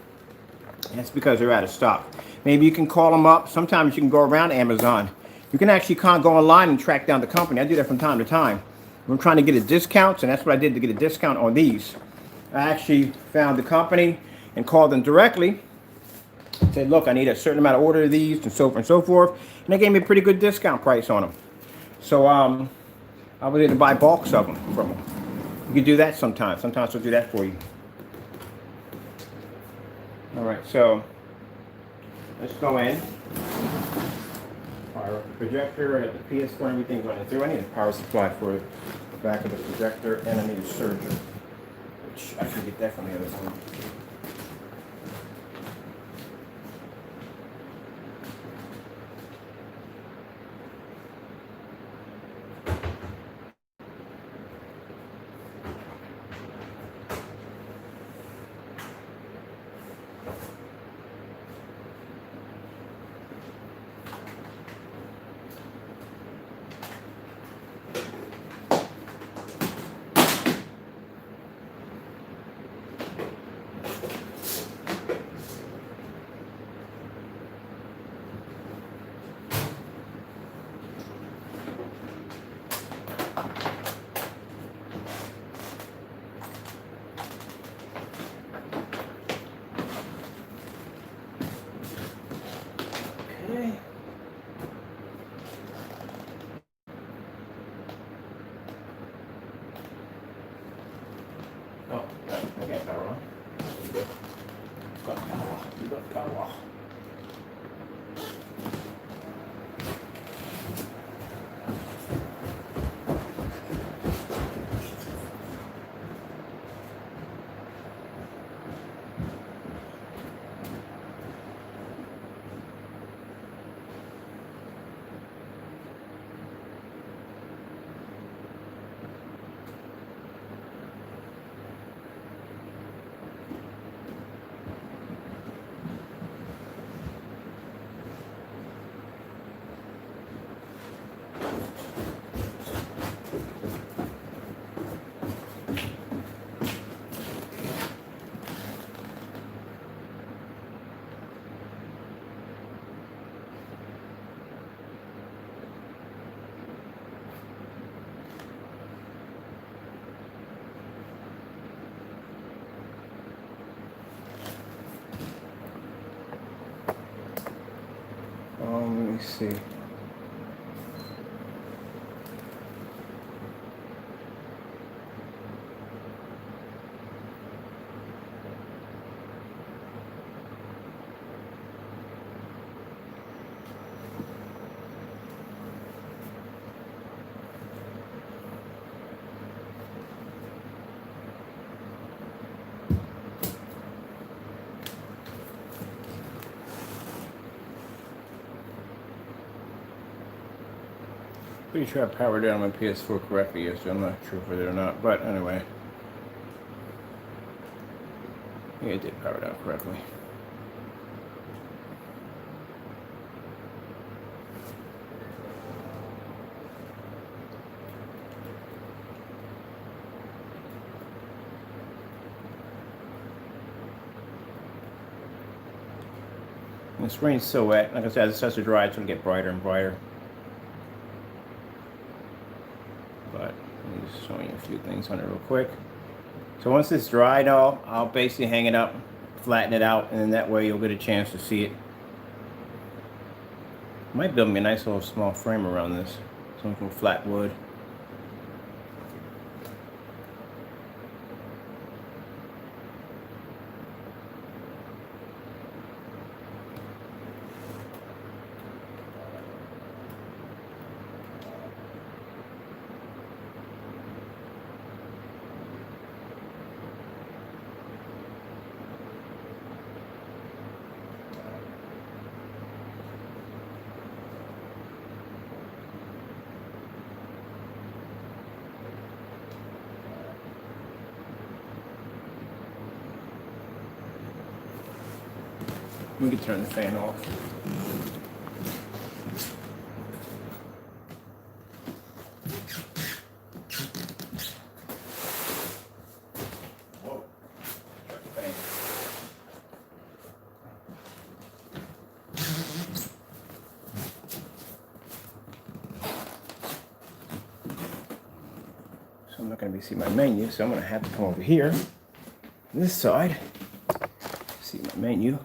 that's because they're out of stock. Maybe you can call them up. Sometimes you can go around Amazon. You can actually go online and track down the company. I do that from time to time. I'm trying to get a discount, and that's what I did to get a discount on these. I actually found the company and called them directly. Said, look, I need a certain amount of order of these, and so forth and so forth. And they gave me a pretty good discount price on them. So I was able to buy bulks of them from them. You can do that sometimes. Sometimes they'll do that for you. All right, so let's go in. Our projector, I got the PS4 and everything running through. I need a power supply for the back of the projector, and I need a charger, which I can get that from the other side. Let me see. Pretty sure I powered down my PS4 correctly yesterday. I'm not sure if I did or not, but anyway. Yeah, it did power down correctly. And the screen's so wet. Like I said, as it starts to dry, it's going to get brighter and brighter. But I'm just showing you a few things on it real quick. So once it's dried, I'll basically hang it up, flatten it out, and then that way you'll get a chance to see it. Might build me a nice little small frame around this. Some from flat wood. We can turn the fan off. Whoa. Shut the fan. So I'm not going to be seeing my menu, so I'm going to have to come over here on this side. See my menu.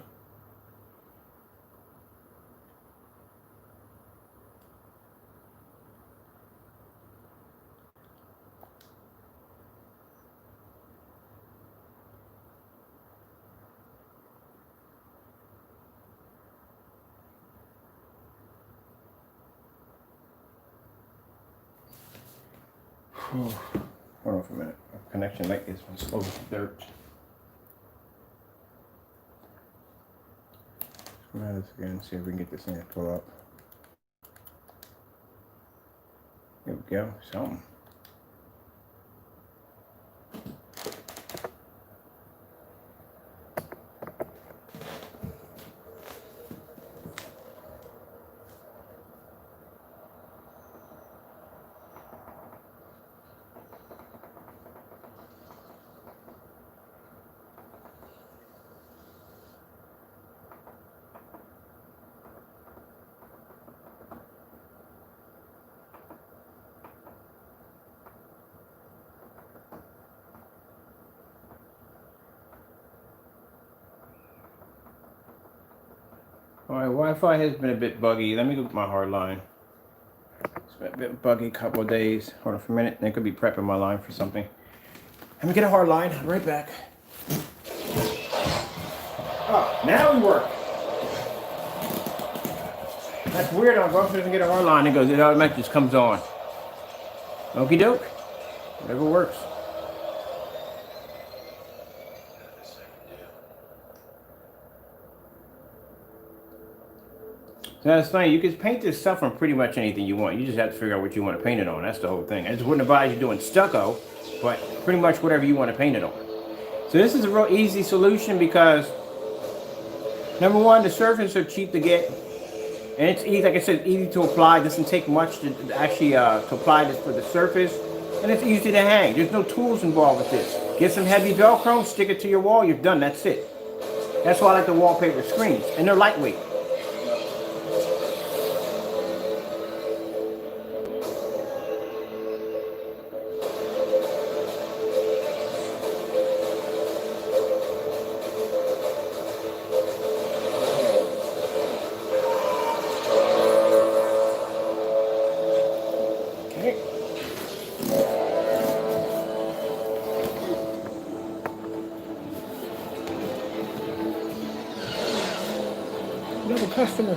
Hold on for a minute. Our connection like this one slow as dirt. Let's try this again, see if we can get this thing to pull up. There we go, something. Alright, Wi-Fi has been a bit buggy. Let me go get my hard line. It's been a bit buggy a couple of days. Hold on for a minute. I could be prepping my line for something. Let me get a hard line. I'll be right back. Oh, now we work. That's weird. I'm going to get a hard line. It automatically just comes on. Okie doke. Whatever works. So that's funny. You can paint this stuff on pretty much anything you want. You just have to figure out what you want to paint it on. That's the whole thing. I just wouldn't advise you doing stucco, but pretty much whatever you want to paint it on. So this is a real easy solution because number one, the surfaces are cheap to get, and it's easy. Like I said, easy to apply. It doesn't take much to actually to apply this for the surface, and it's easy to hang. There's no tools involved with this. Get some heavy Velcro, stick it to your wall. You're done. That's it. That's why I like the wallpaper screens, and they're lightweight. customer.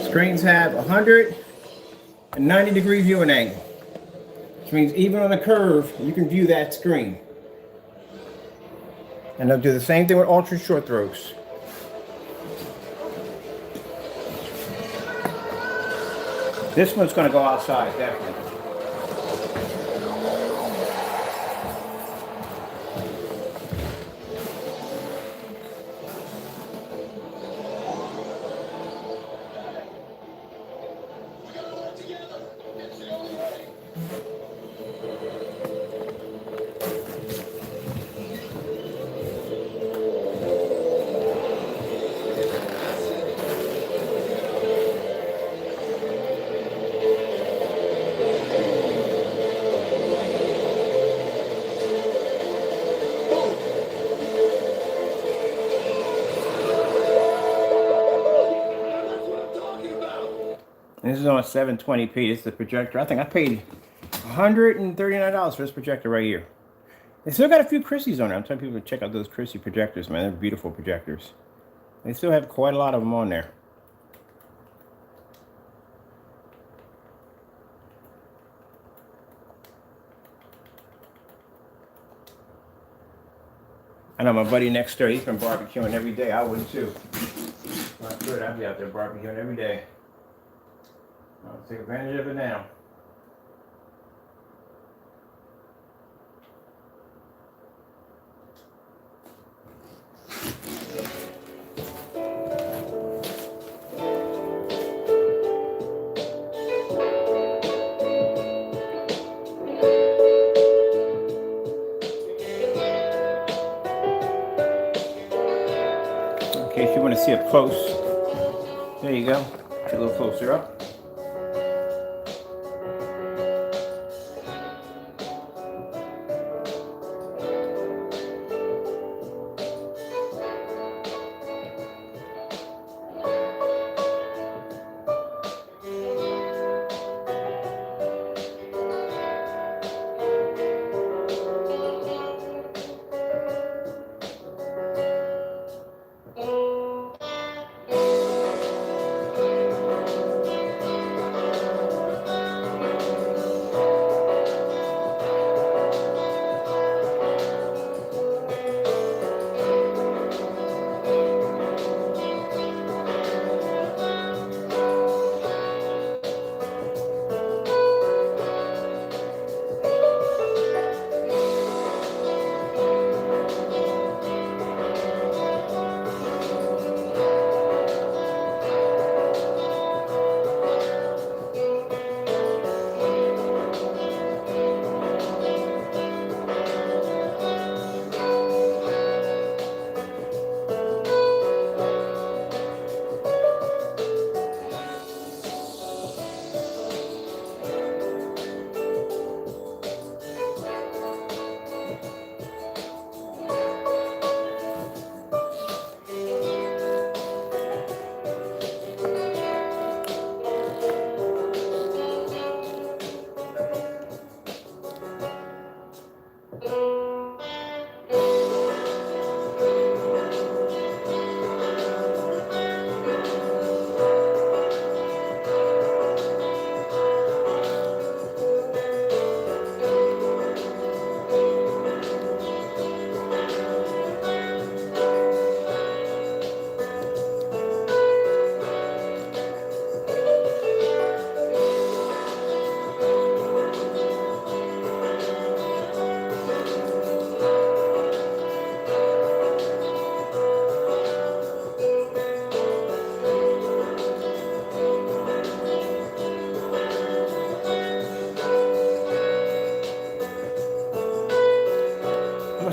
Screens have 190-degree viewing angle, which means even on a curve, you can view that screen. And they'll do the same thing with ultra short throws. This one's going to go outside, definitely. And this is on 720p. This is the projector. I think I paid $139 for this projector right here. They still got a few Christie's on there. I'm telling people to check out those Christie projectors, man. They're beautiful projectors. They still have quite a lot of them on there. I know my buddy next door, he's been barbecuing every day. I would too. Not good. I'd be out there barbecuing every day. I'll take advantage of it now. Okay, if you want to see up close, there you go. Get a little closer up.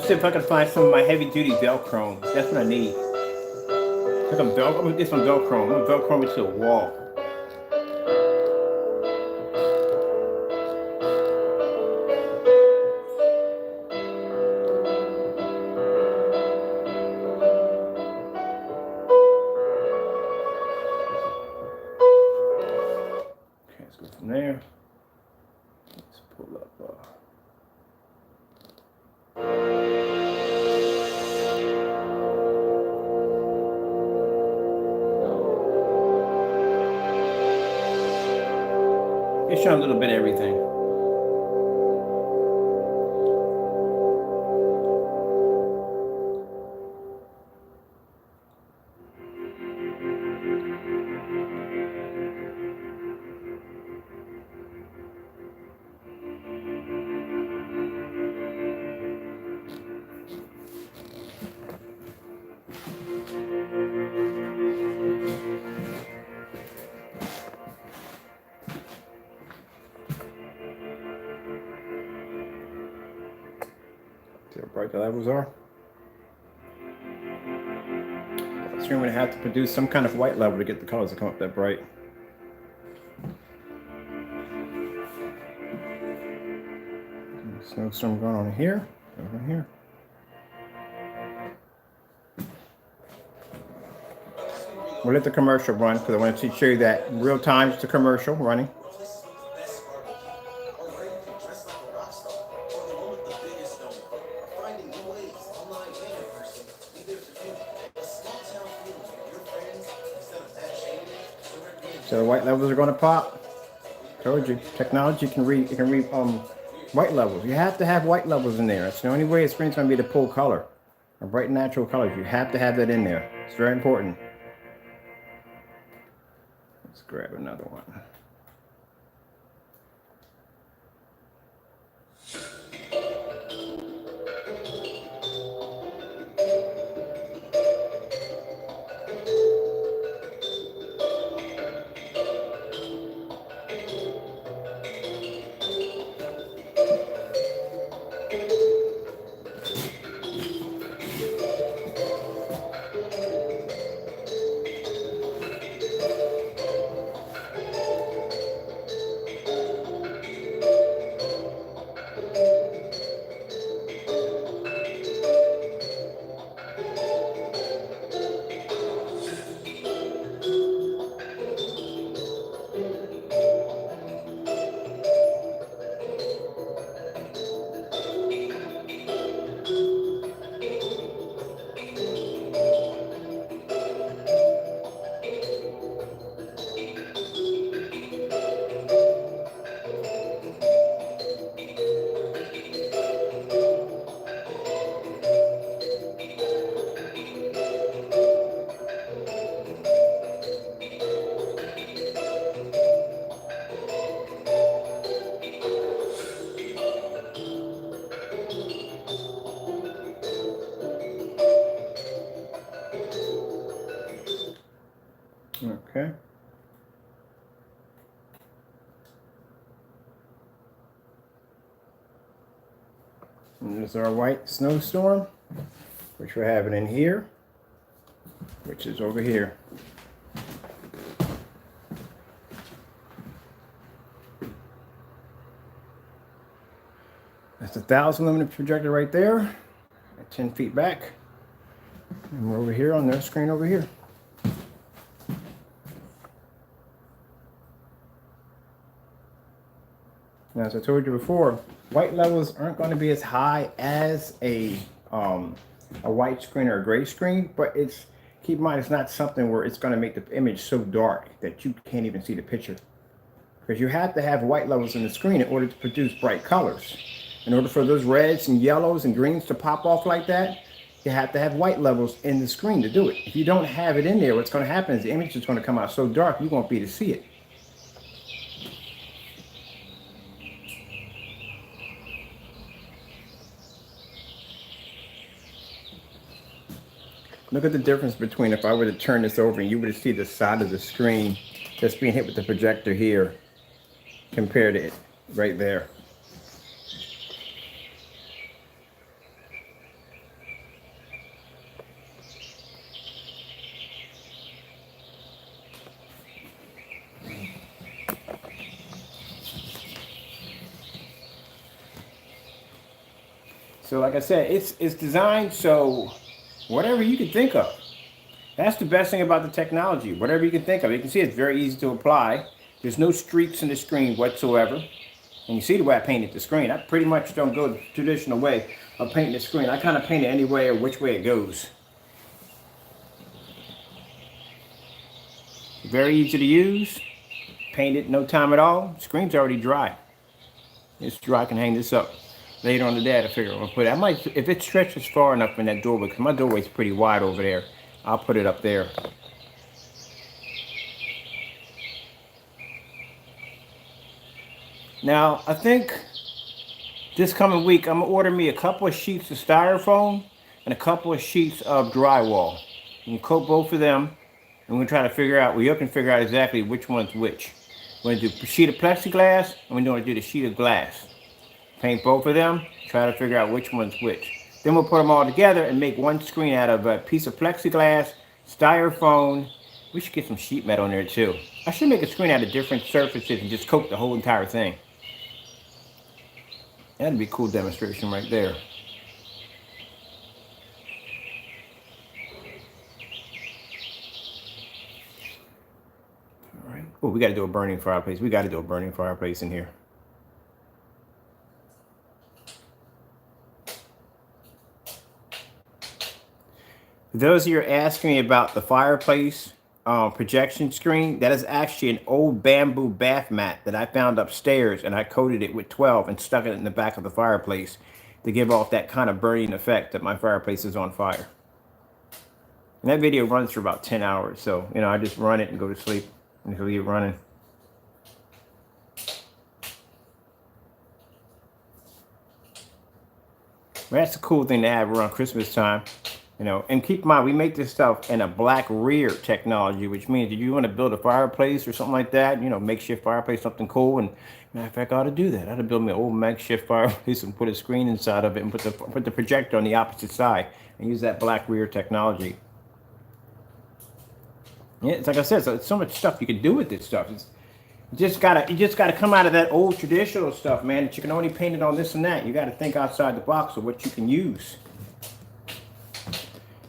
See if I can find some of my heavy duty Velcro. That's what I need. I'm gonna get some Velcro. I'm gonna Velcro it to the wall. showing a little bit of everything. See how bright the levels are? So you're going to have to produce some kind of white level to get the colors to come up that bright. Snowstorm going on here, over here. We'll let the commercial run because I want to show you that in real time. It's the commercial running. So the white levels are going to pop. Told you, technology can read. It can read white levels. You have to have white levels in there. That's the only way a screen's going to be to pull color, a bright natural colors. You have to have that in there. It's very important. Let's grab another one. Okay. And this is our white snowstorm, which we're having in here, which is over here. That's a 1,000 lumen projector right there, at 10 feet back. And we're over here on their screen over here. Now, as I told you before, white levels aren't going to be as high as a white screen or a gray screen, but it's, keep in mind, it's not something where it's going to make the image so dark that you can't even see the picture. Because you have to have white levels in the screen in order to produce bright colors. In order for those reds and yellows and greens to pop off like that, you have to have white levels in the screen to do it. If you don't have it in there, what's going to happen is the image is going to come out so dark you won't be able to see it. Look at the difference between if I were to turn this over and you were to see the side of the screen that's being hit with the projector here compared to it right there. So like I said, it's designed so whatever you can think of. That's the best thing about the technology. Whatever you can think of. You can see it's very easy to apply. There's no streaks in the screen whatsoever. And you see the way I painted the screen. I pretty much don't go the traditional way of painting the screen. I kind of paint it any way or which way it goes. Very easy to use. paint it, no time at all. Screen's already dry. It's dry. I can hang this up later on today. To figure out where to put it. I might, if it stretches far enough in that doorway, because my doorway's pretty wide over there. I'll put it up there. Now, I think this coming week, I'm gonna order me a couple of sheets of styrofoam and a couple of sheets of drywall. You can coat both of them, and we're gonna try to figure out. You can figure out exactly which one's which. We're gonna do a sheet of plexiglass, and we're gonna do the sheet of glass. Paint both of them. Try to figure out which one's which. Then we'll put them all together and make one screen out of a piece of plexiglass, styrofoam. We should get some sheet metal in there too. I should make a screen out of different surfaces and just coat the whole entire thing. That'd be a cool demonstration right there. All right. Oh, we got to do a burning fireplace. We got to do a burning fireplace in here. For those of you are asking me about the fireplace projection screen, that is actually an old bamboo bath mat that I found upstairs, and I coated it with 12 and stuck it in the back of the fireplace to give off that kind of burning effect that my fireplace is on fire. And that video runs for about 10 hours, so I just run it and go to sleep and leave it running. Well, that's a cool thing to have around Christmas time. And keep in mind, we make this stuff in a black rear technology, which means if you want to build a fireplace or something like that, makeshift fireplace, something cool. And matter of fact, I ought to do that. I ought to build me an old makeshift fireplace and put a screen inside of it and put the projector on the opposite side and use that black rear technology. Yeah, it's like I said, so much stuff you can do with this stuff. You just gotta come out of that old traditional stuff, man, that you can only paint it on this and that. You got to think outside the box of what you can use.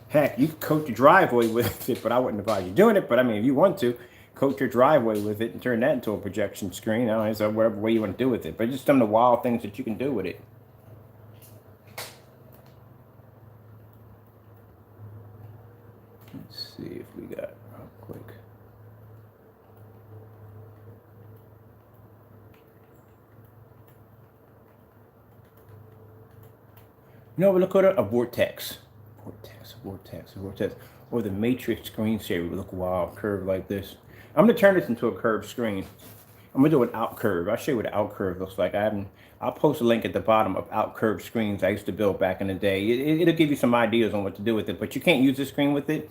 Heck, you could coat your driveway with it, but I wouldn't advise you doing it. But I mean, if you want to, coat your driveway with it and turn that into a projection screen. I don't know, so whatever way you want to do with it. But just some of the wild things that you can do with it. Let's see if we got real quick. We look at a vortex. Vortex. Or the matrix screensaver would look wild, curved like this. I'm going to turn this into a curved screen. I'm going to do an out curve. I'll show you what an out curve looks like. I'll post a link at the bottom of out curved screens I used to build back in the day. It'll give you some ideas on what to do with it, but you can't use this screen with it.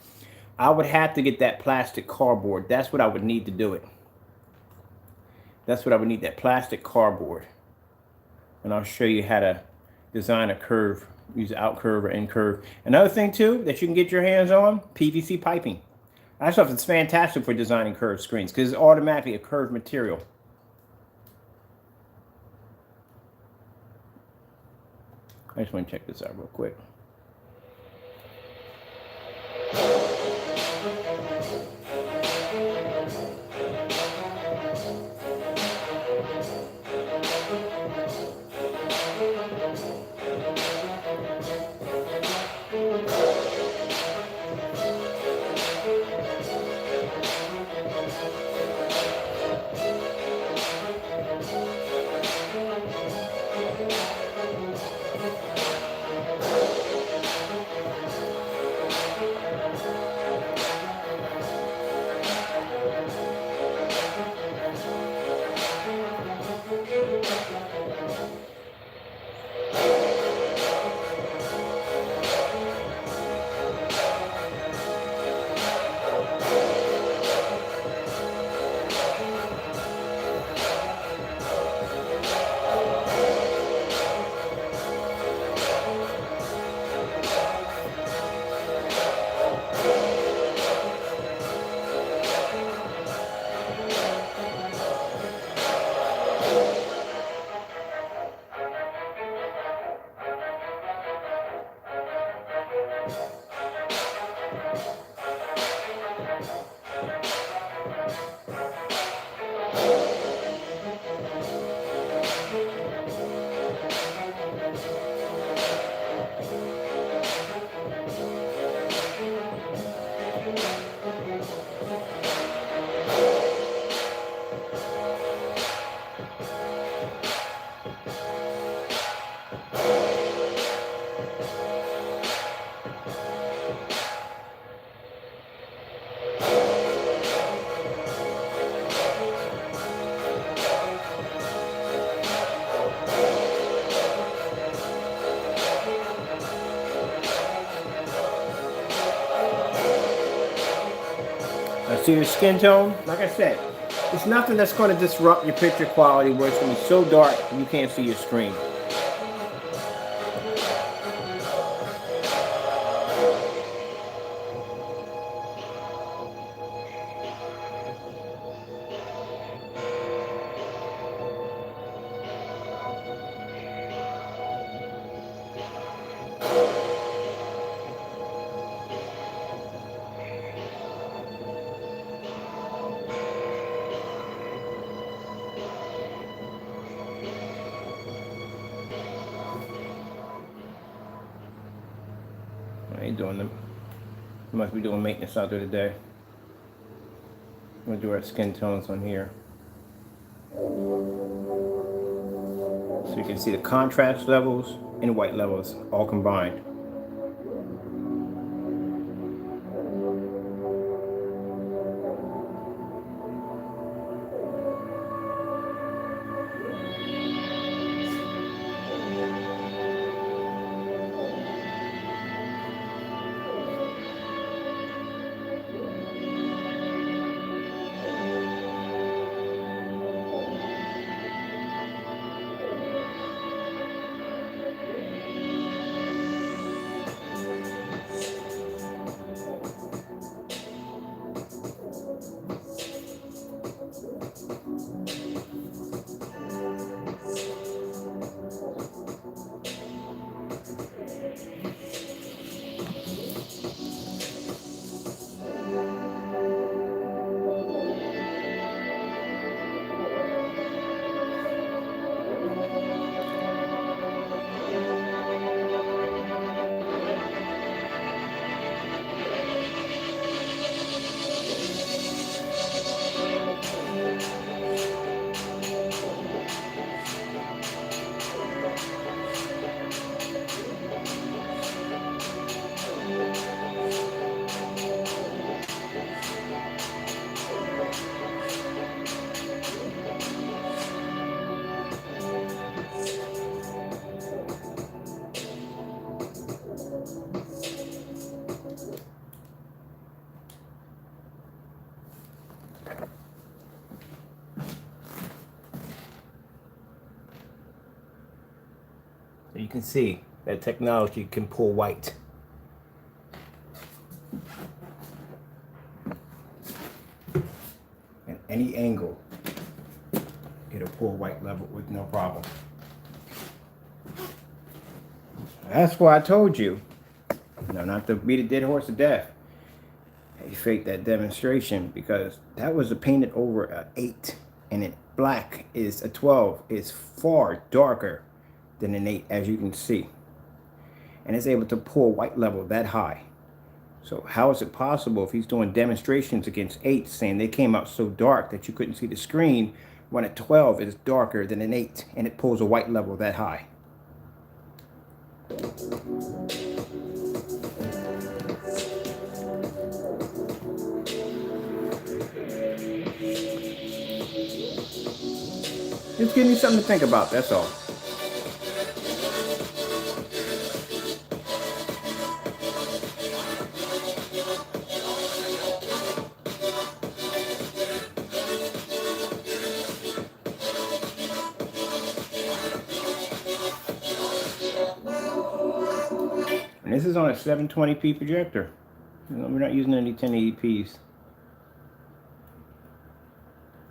I would have to get that plastic cardboard. That's what I would need to do it. That's what I would need, that plastic cardboard. And I'll show you how to design a curve. Use out curve or in curve. Another thing too that you can get your hands on, PVC piping. That stuff is fantastic for designing curved screens because it's automatically a curved material. I just want to check this out real quick. So your skin tone, like I said, it's nothing that's going to disrupt your picture quality where it's going to be so dark you can't see your screen. I ain't doing them. Must be doing maintenance out there today. I'm gonna do our skin tones on here. So you can see the contrast levels and white levels all combined. You can see that technology can pull white. At any angle, it'll pull white level with no problem. That's why I told you, not to beat a dead horse to death. Hey, fake that demonstration, because that was a painted over an 8, and it black is a 12. It's far darker than an 8, as you can see, and it's able to pull white level that high. So how is it possible if he's doing demonstrations against 8s saying they came out so dark that you couldn't see the screen, when a 12 is darker than an 8 and it pulls a white level that high? Just give me something to think about, that's all. And this is on a 720p projector. We're not using any 1080p's.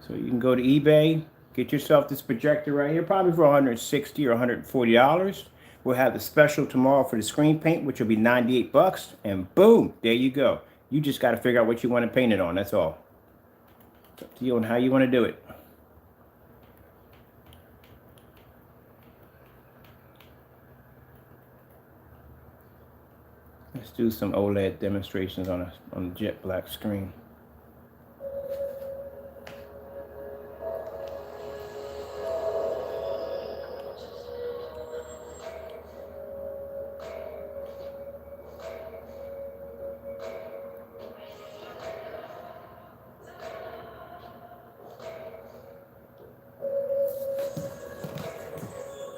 So you can go to eBay, get yourself this projector right here, probably for $160 or $140. We'll have the special tomorrow for the screen paint, which will be $98, and boom, there you go. You just got to figure out what you want to paint it on, that's all. It's up to you on how you want to do it. Let's do some OLED demonstrations on a jet black screen.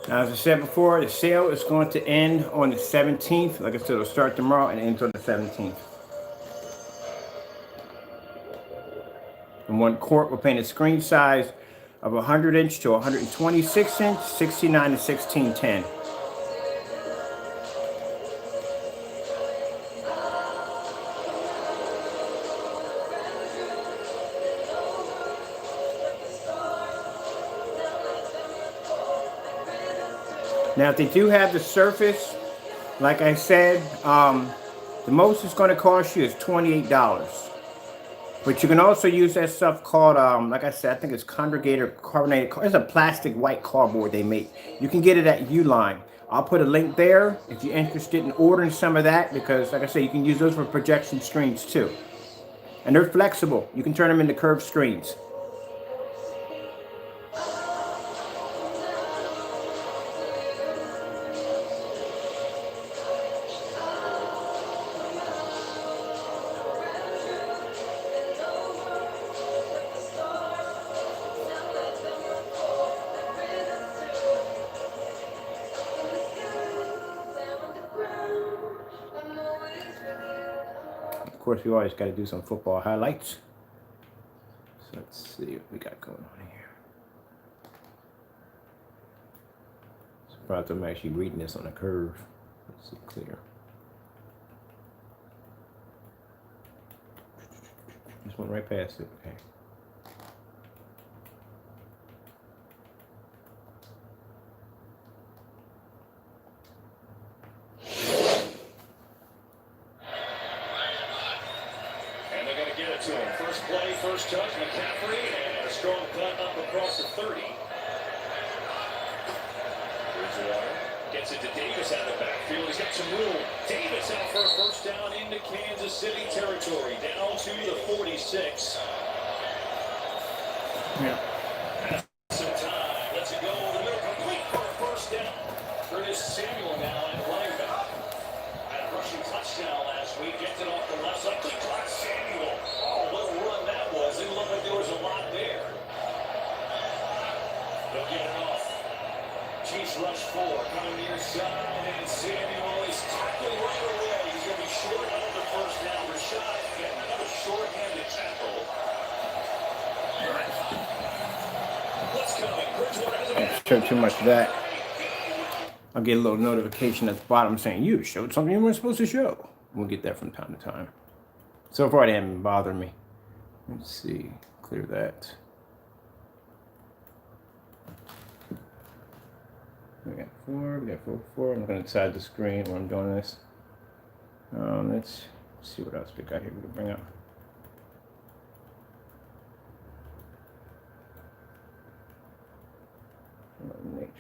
Now, as I said before, the sale is going to end on the 17th. Like I said, it'll start tomorrow and end on the 17th. In one quart, we're paying a screen size of 100-inch to 126-inch, 69 to 1610. Now, if they do have the Surface, like I said, the most it's going to cost you is $28. But you can also use that stuff called, like I said, I think it's carbonated. It's a plastic white cardboard they make. You can get it at Uline. I'll put a link there if you're interested in ordering some of that, because, like I said, you can use those for projection screens too. And they're flexible. You can turn them into curved screens. Of course, we always got to do some football highlights. So let's see what we got going on here. Surprised I'm actually reading this on a curve. Let's see, clear. Just went right past it. Okay. To him. First play, first touch, McCaffrey, and a strong cut up across the 30. Bridgewater gets it to Davis out of the backfield. He's got some room. Davis out for a first down into Kansas City territory, down to the 46. Yeah. Some time. Let's go over the middle, complete for a first down. Curtis Samuel now at running back. Had a rushing touchdown last week. Gets it off the left side. Quick clock, Samuel. Oh, what a run that was. Didn't look like there was a lot there. They'll get it off. Chiefs rush 4. Coming near side. And Samuel is tackled right away. He's going to be short of the first down. Rashad getting another short-handed tackle. What's coming? Bridgewater has a man. Show too much of that. I'll get a little notification at the bottom saying you showed something you weren't supposed to show. We'll get that from time to time. So far, they haven't been bothering me. Let's see. Clear that. We got 4. We got 4. I'm going to decide the screen when I'm doing this. Let's see what else we got here we can bring up. Nature.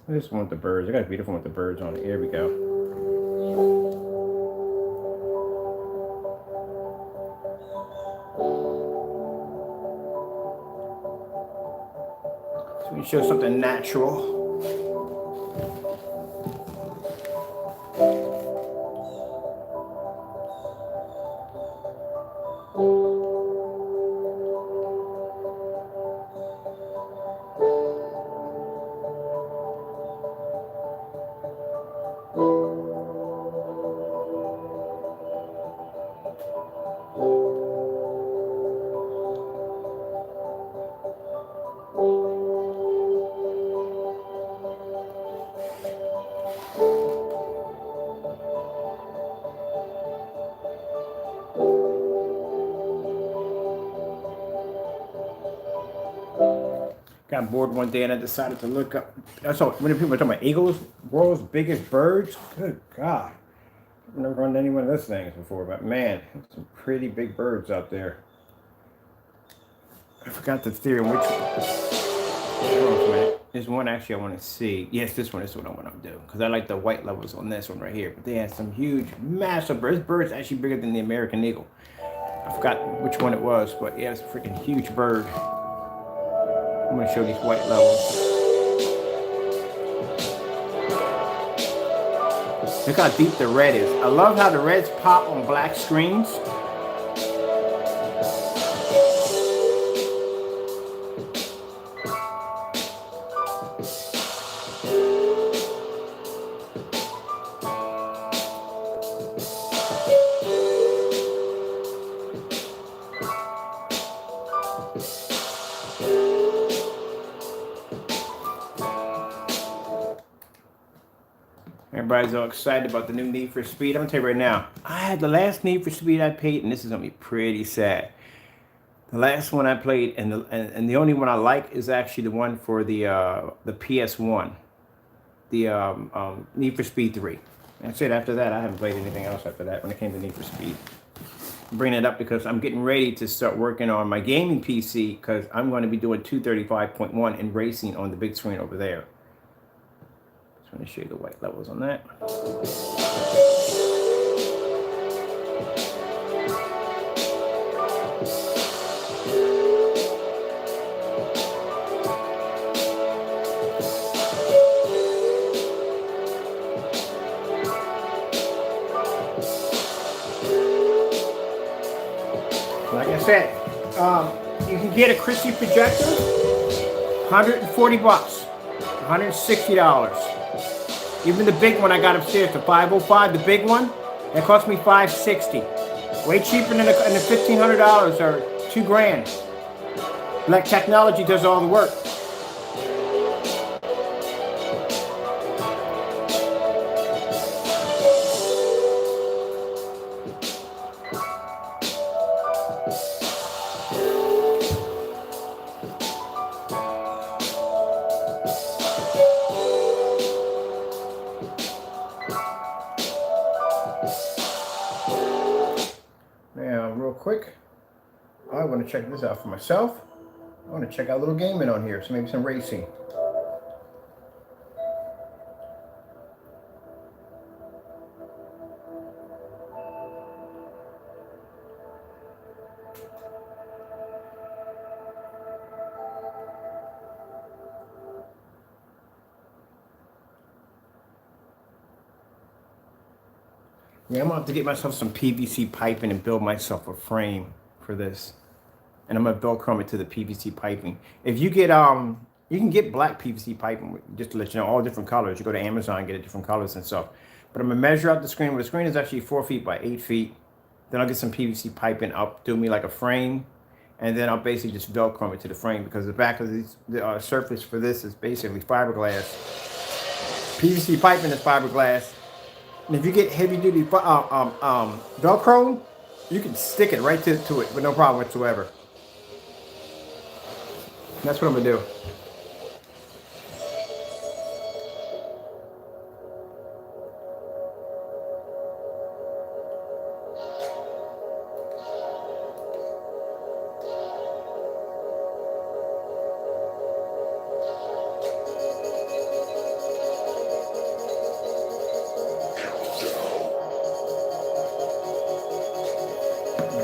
I just want the birds. I got a beautiful one with the birds on it. Here we go. So we show something natural. Got bored one day and I decided to look up. I saw when people were talking about eagles, world's biggest birds. Good God. I've never run any one of those things before, but man, some pretty big birds out there. I forgot the theory on which one. There's one actually I want to see. Yes, this one is what I want to do. Because I like the white levels on this one right here. But they had some huge, massive birds. This bird's actually bigger than the American eagle. I forgot which one it was, but yeah, it's a freaking huge bird. I'm going to show these white levels. Look how deep the red is. I love how the reds pop on black screens. Everybody's all excited about the new Need for Speed. I'm gonna tell you right now, I had the last Need for Speed I played, and this is gonna be pretty sad. The last one I played, and the only one I like is actually the one for the PS1, the Need for Speed 3. That's it. After that, I haven't played anything else after that when it came to Need for Speed. I'm bringing it up because I'm getting ready to start working on my gaming PC because I'm going to be doing 235.1 and racing on the big screen over there. Just want to show you the white levels on that. Like I said, you can get a Christie projector, 140 bucks, $160. Even the big one I got upstairs, the 505, the big one, that cost me $560. Way cheaper than the $1,500 or $2,000. Like technology does all the work. Now, real quick, I want to check this out for myself. I want to check out a little gaming on here, so maybe some racing. Yeah, I'm gonna have to get myself some PVC piping and build myself a frame for this. And I'm gonna Velcro it to the PVC piping. If you get you can get black PVC piping, just to let you know, all different colors. You go to Amazon and get it different colors and stuff. But I'm gonna measure out the screen. Well, the screen is actually 4 feet by 8 feet. Then I'll get some PVC piping up, do me like a frame, and then I'll basically just Velcro it to the frame because the back of the surface for this is basically fiberglass. PVC piping is fiberglass. And if you get heavy duty Velcro, you can stick it right to it with no problem whatsoever. That's what I'm gonna do.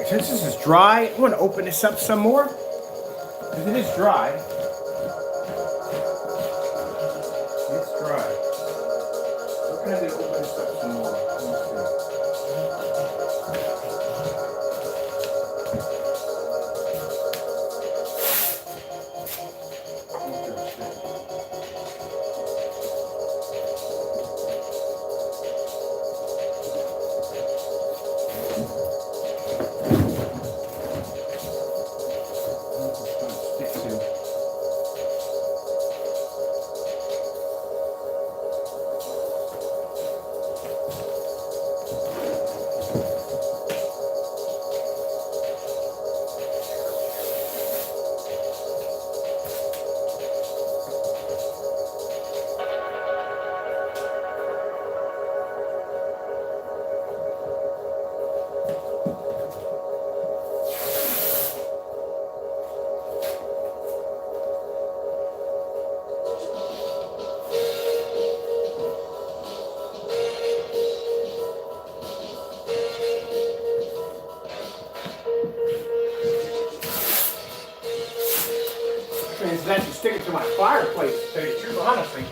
Since this is dry, I'm gonna open this up some more. Because it is dry. It's dry. We're gonna have to open this up some more. It's actually sticking to my fireplace, to tell you the truth, honestly.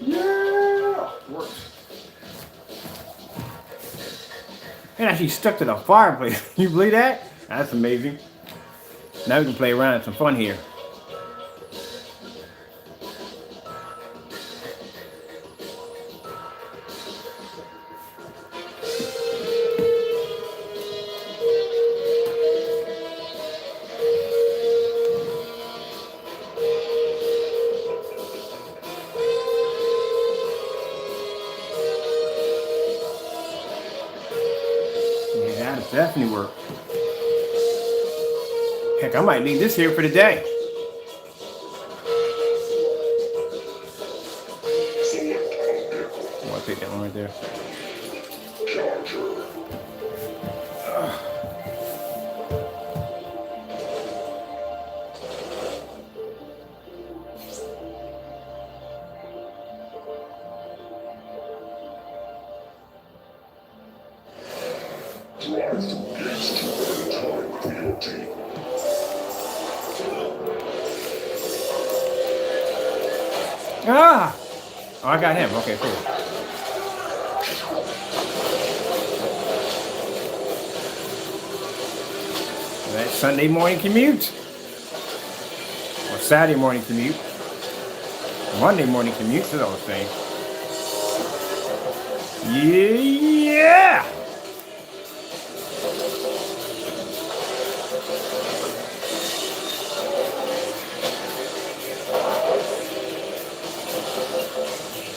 Yeah. Works. And actually stuck to the fireplace. You believe that? That's amazing. Now we can play around and have some fun here. Yeah, that'll definitely work. Heck, I might leave this here for the day. Oh, I'll take that one right there. Ah! Oh, I got him. Okay, cool. That Sunday morning commute. Or Saturday morning commute. Monday morning commute, that's all the same. Yeah!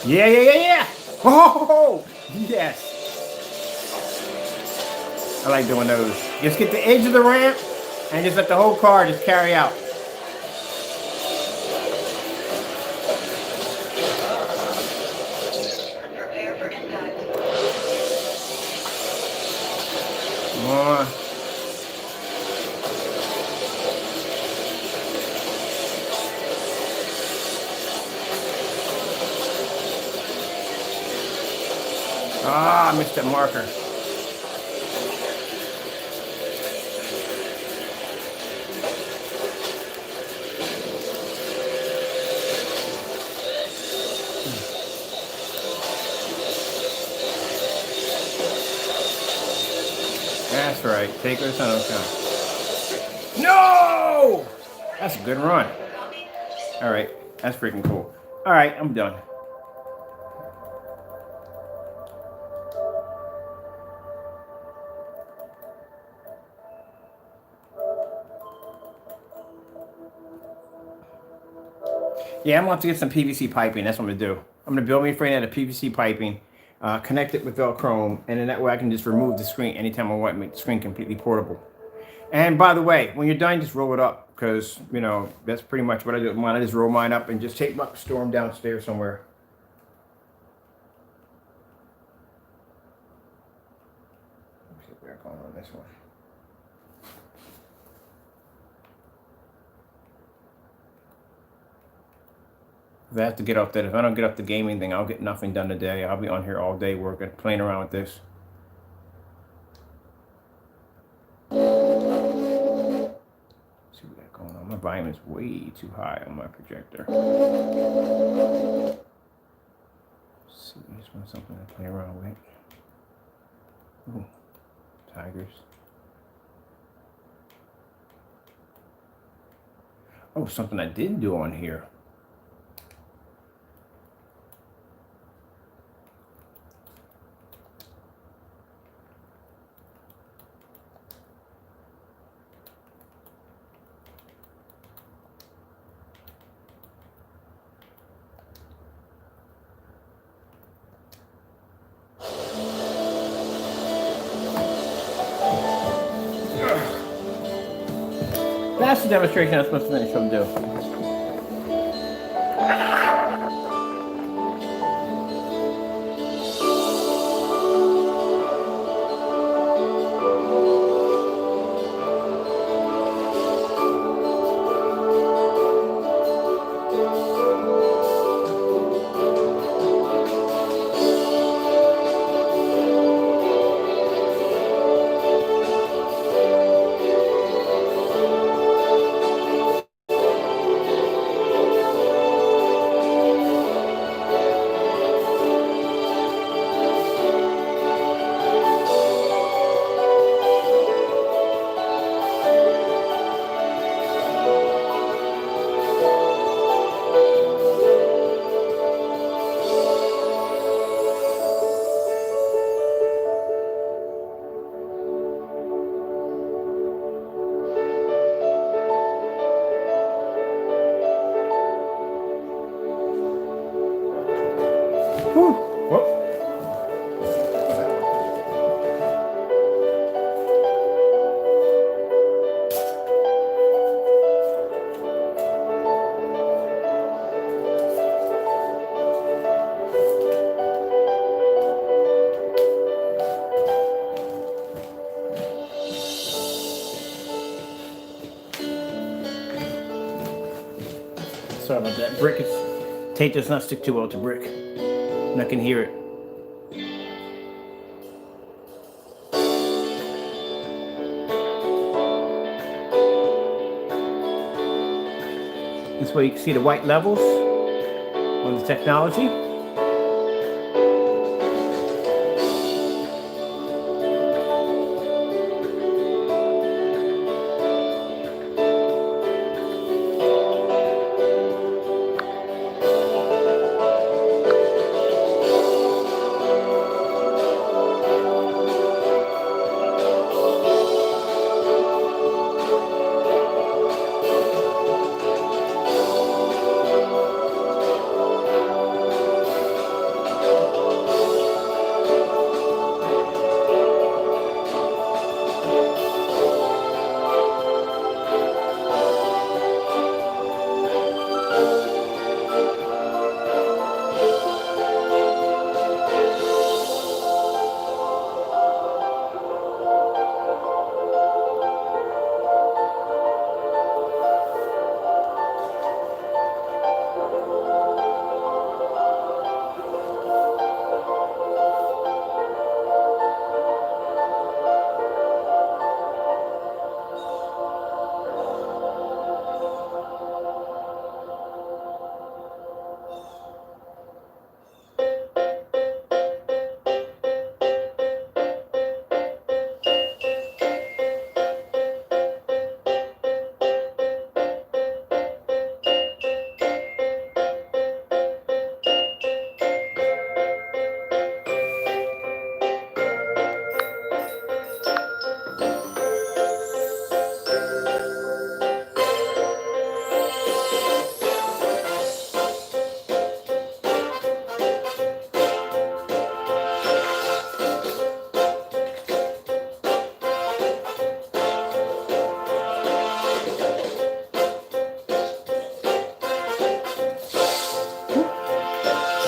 Yeah! Oh, yes! I like doing those. Just get the edge of the ramp and just let the whole car just carry out. Prepare for impact. Come on. Ah, I missed that marker. That's right. Take her son of a No! That's a good run. All right. That's freaking cool. All right. I'm done. Yeah, I'm going to get some PVC piping. That's what I'm going to do. I'm going to build me a frame out of PVC piping, connect it with Velcro, and then that way I can just remove the screen anytime I want to make the screen completely portable. And by the way, when you're done, just roll it up because, you know, that's pretty much what I do with mine. I just roll mine up and just take them up, store them downstairs somewhere. Let's see what we're going on this one. If I have to get off that, if I don't get off the gaming thing, I'll get nothing done today. I'll be on here all day working, playing around with this. Let's see what we got going on. My volume is way too high on my projector. Let's see, this one's something to play around with. Ooh, tigers. Oh, something I didn't do on here. That's the demonstration I'm supposed to finish them do. Whew. Whoop. Sorry about that. Brick is tape does not stick too well to brick. And I can hear it. This way you can see the white levels on the technology.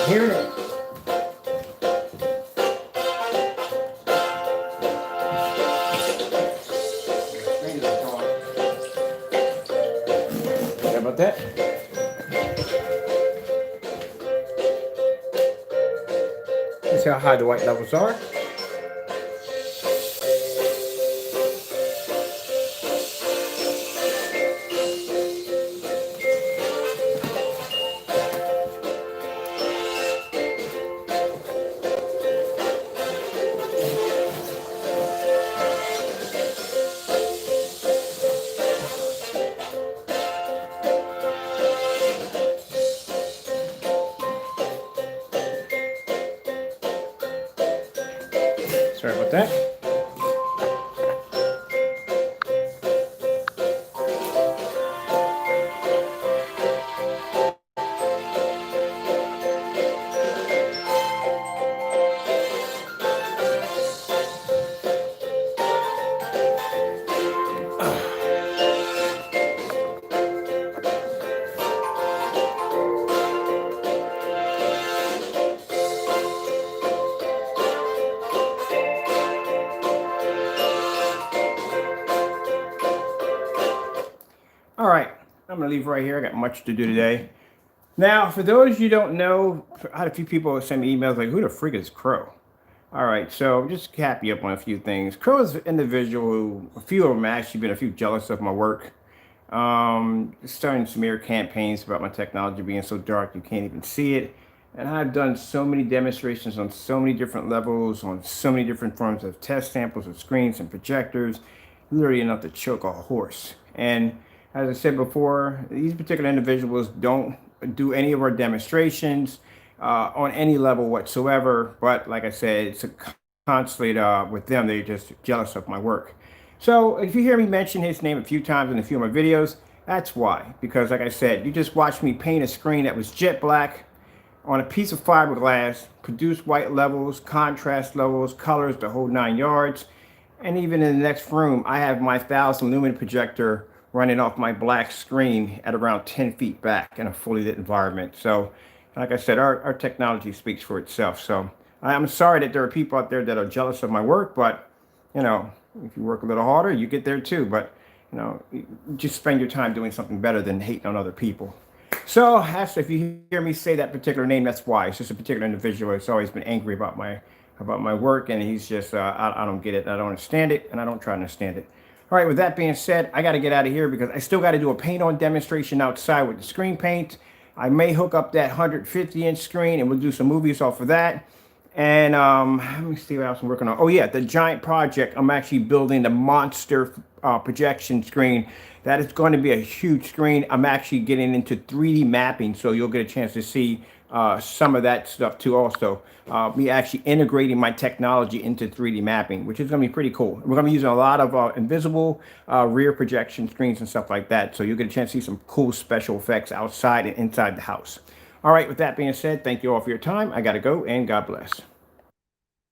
Hear it. Sorry about that. Let's see how high the white levels are. Sorry about that. All right, I'm gonna leave right here. I got much to do today. Now, for those you don't know, I had a few people send me emails like, "Who the frig is Crow?" All right, so just cap you up on a few things. Crow is an individual who a few of them actually been a few jealous of my work. Starting smear campaigns about my technology being so dark you can't even see it. And I've done so many demonstrations on so many different levels, on so many different forms of test samples of screens and projectors, literally enough to choke a horse. And as I said before, these particular individuals don't do any of our demonstrations on any level whatsoever. But like I said, it's a constantly with them. They're just jealous of my work. So if you hear me mention his name a few times in a few of my videos, that's why. Because like I said, you just watched me paint a screen that was jet black on a piece of fiberglass, produce white levels, contrast levels, colors, the whole 9 yards. And even in the next room, I have my 1,000 lumen projector running off my black screen at around 10 feet back in a fully lit environment. So, like I said, our technology speaks for itself. So I'm sorry that there are people out there that are jealous of my work, but you know, if you work a little harder, you get there too. But you know, just spend your time doing something better than hating on other people. So, if you hear me say that particular name, that's why. It's just a particular individual that's always been angry about my work, and he's just I don't get it, I don't understand it, and I don't try to understand it. All right, with that being said, I got to get out of here because I still got to do a paint on demonstration outside with the screen paint. I may hook up that 150-inch screen and we'll do some movies off of that. And let me see what else I'm working on. Oh yeah, the giant project. I'm actually building the monster projection screen. That is going to be a huge screen. I'm actually getting into 3D mapping, so you'll get a chance to see some of that stuff too. Also, me actually integrating my technology into 3D mapping, which is going to be pretty cool. We're going to be using a lot of invisible rear projection screens and stuff like that, so you'll get a chance to see some cool special effects outside and inside the house. All right, with that being said, thank you all for your time. I got to go, and God bless.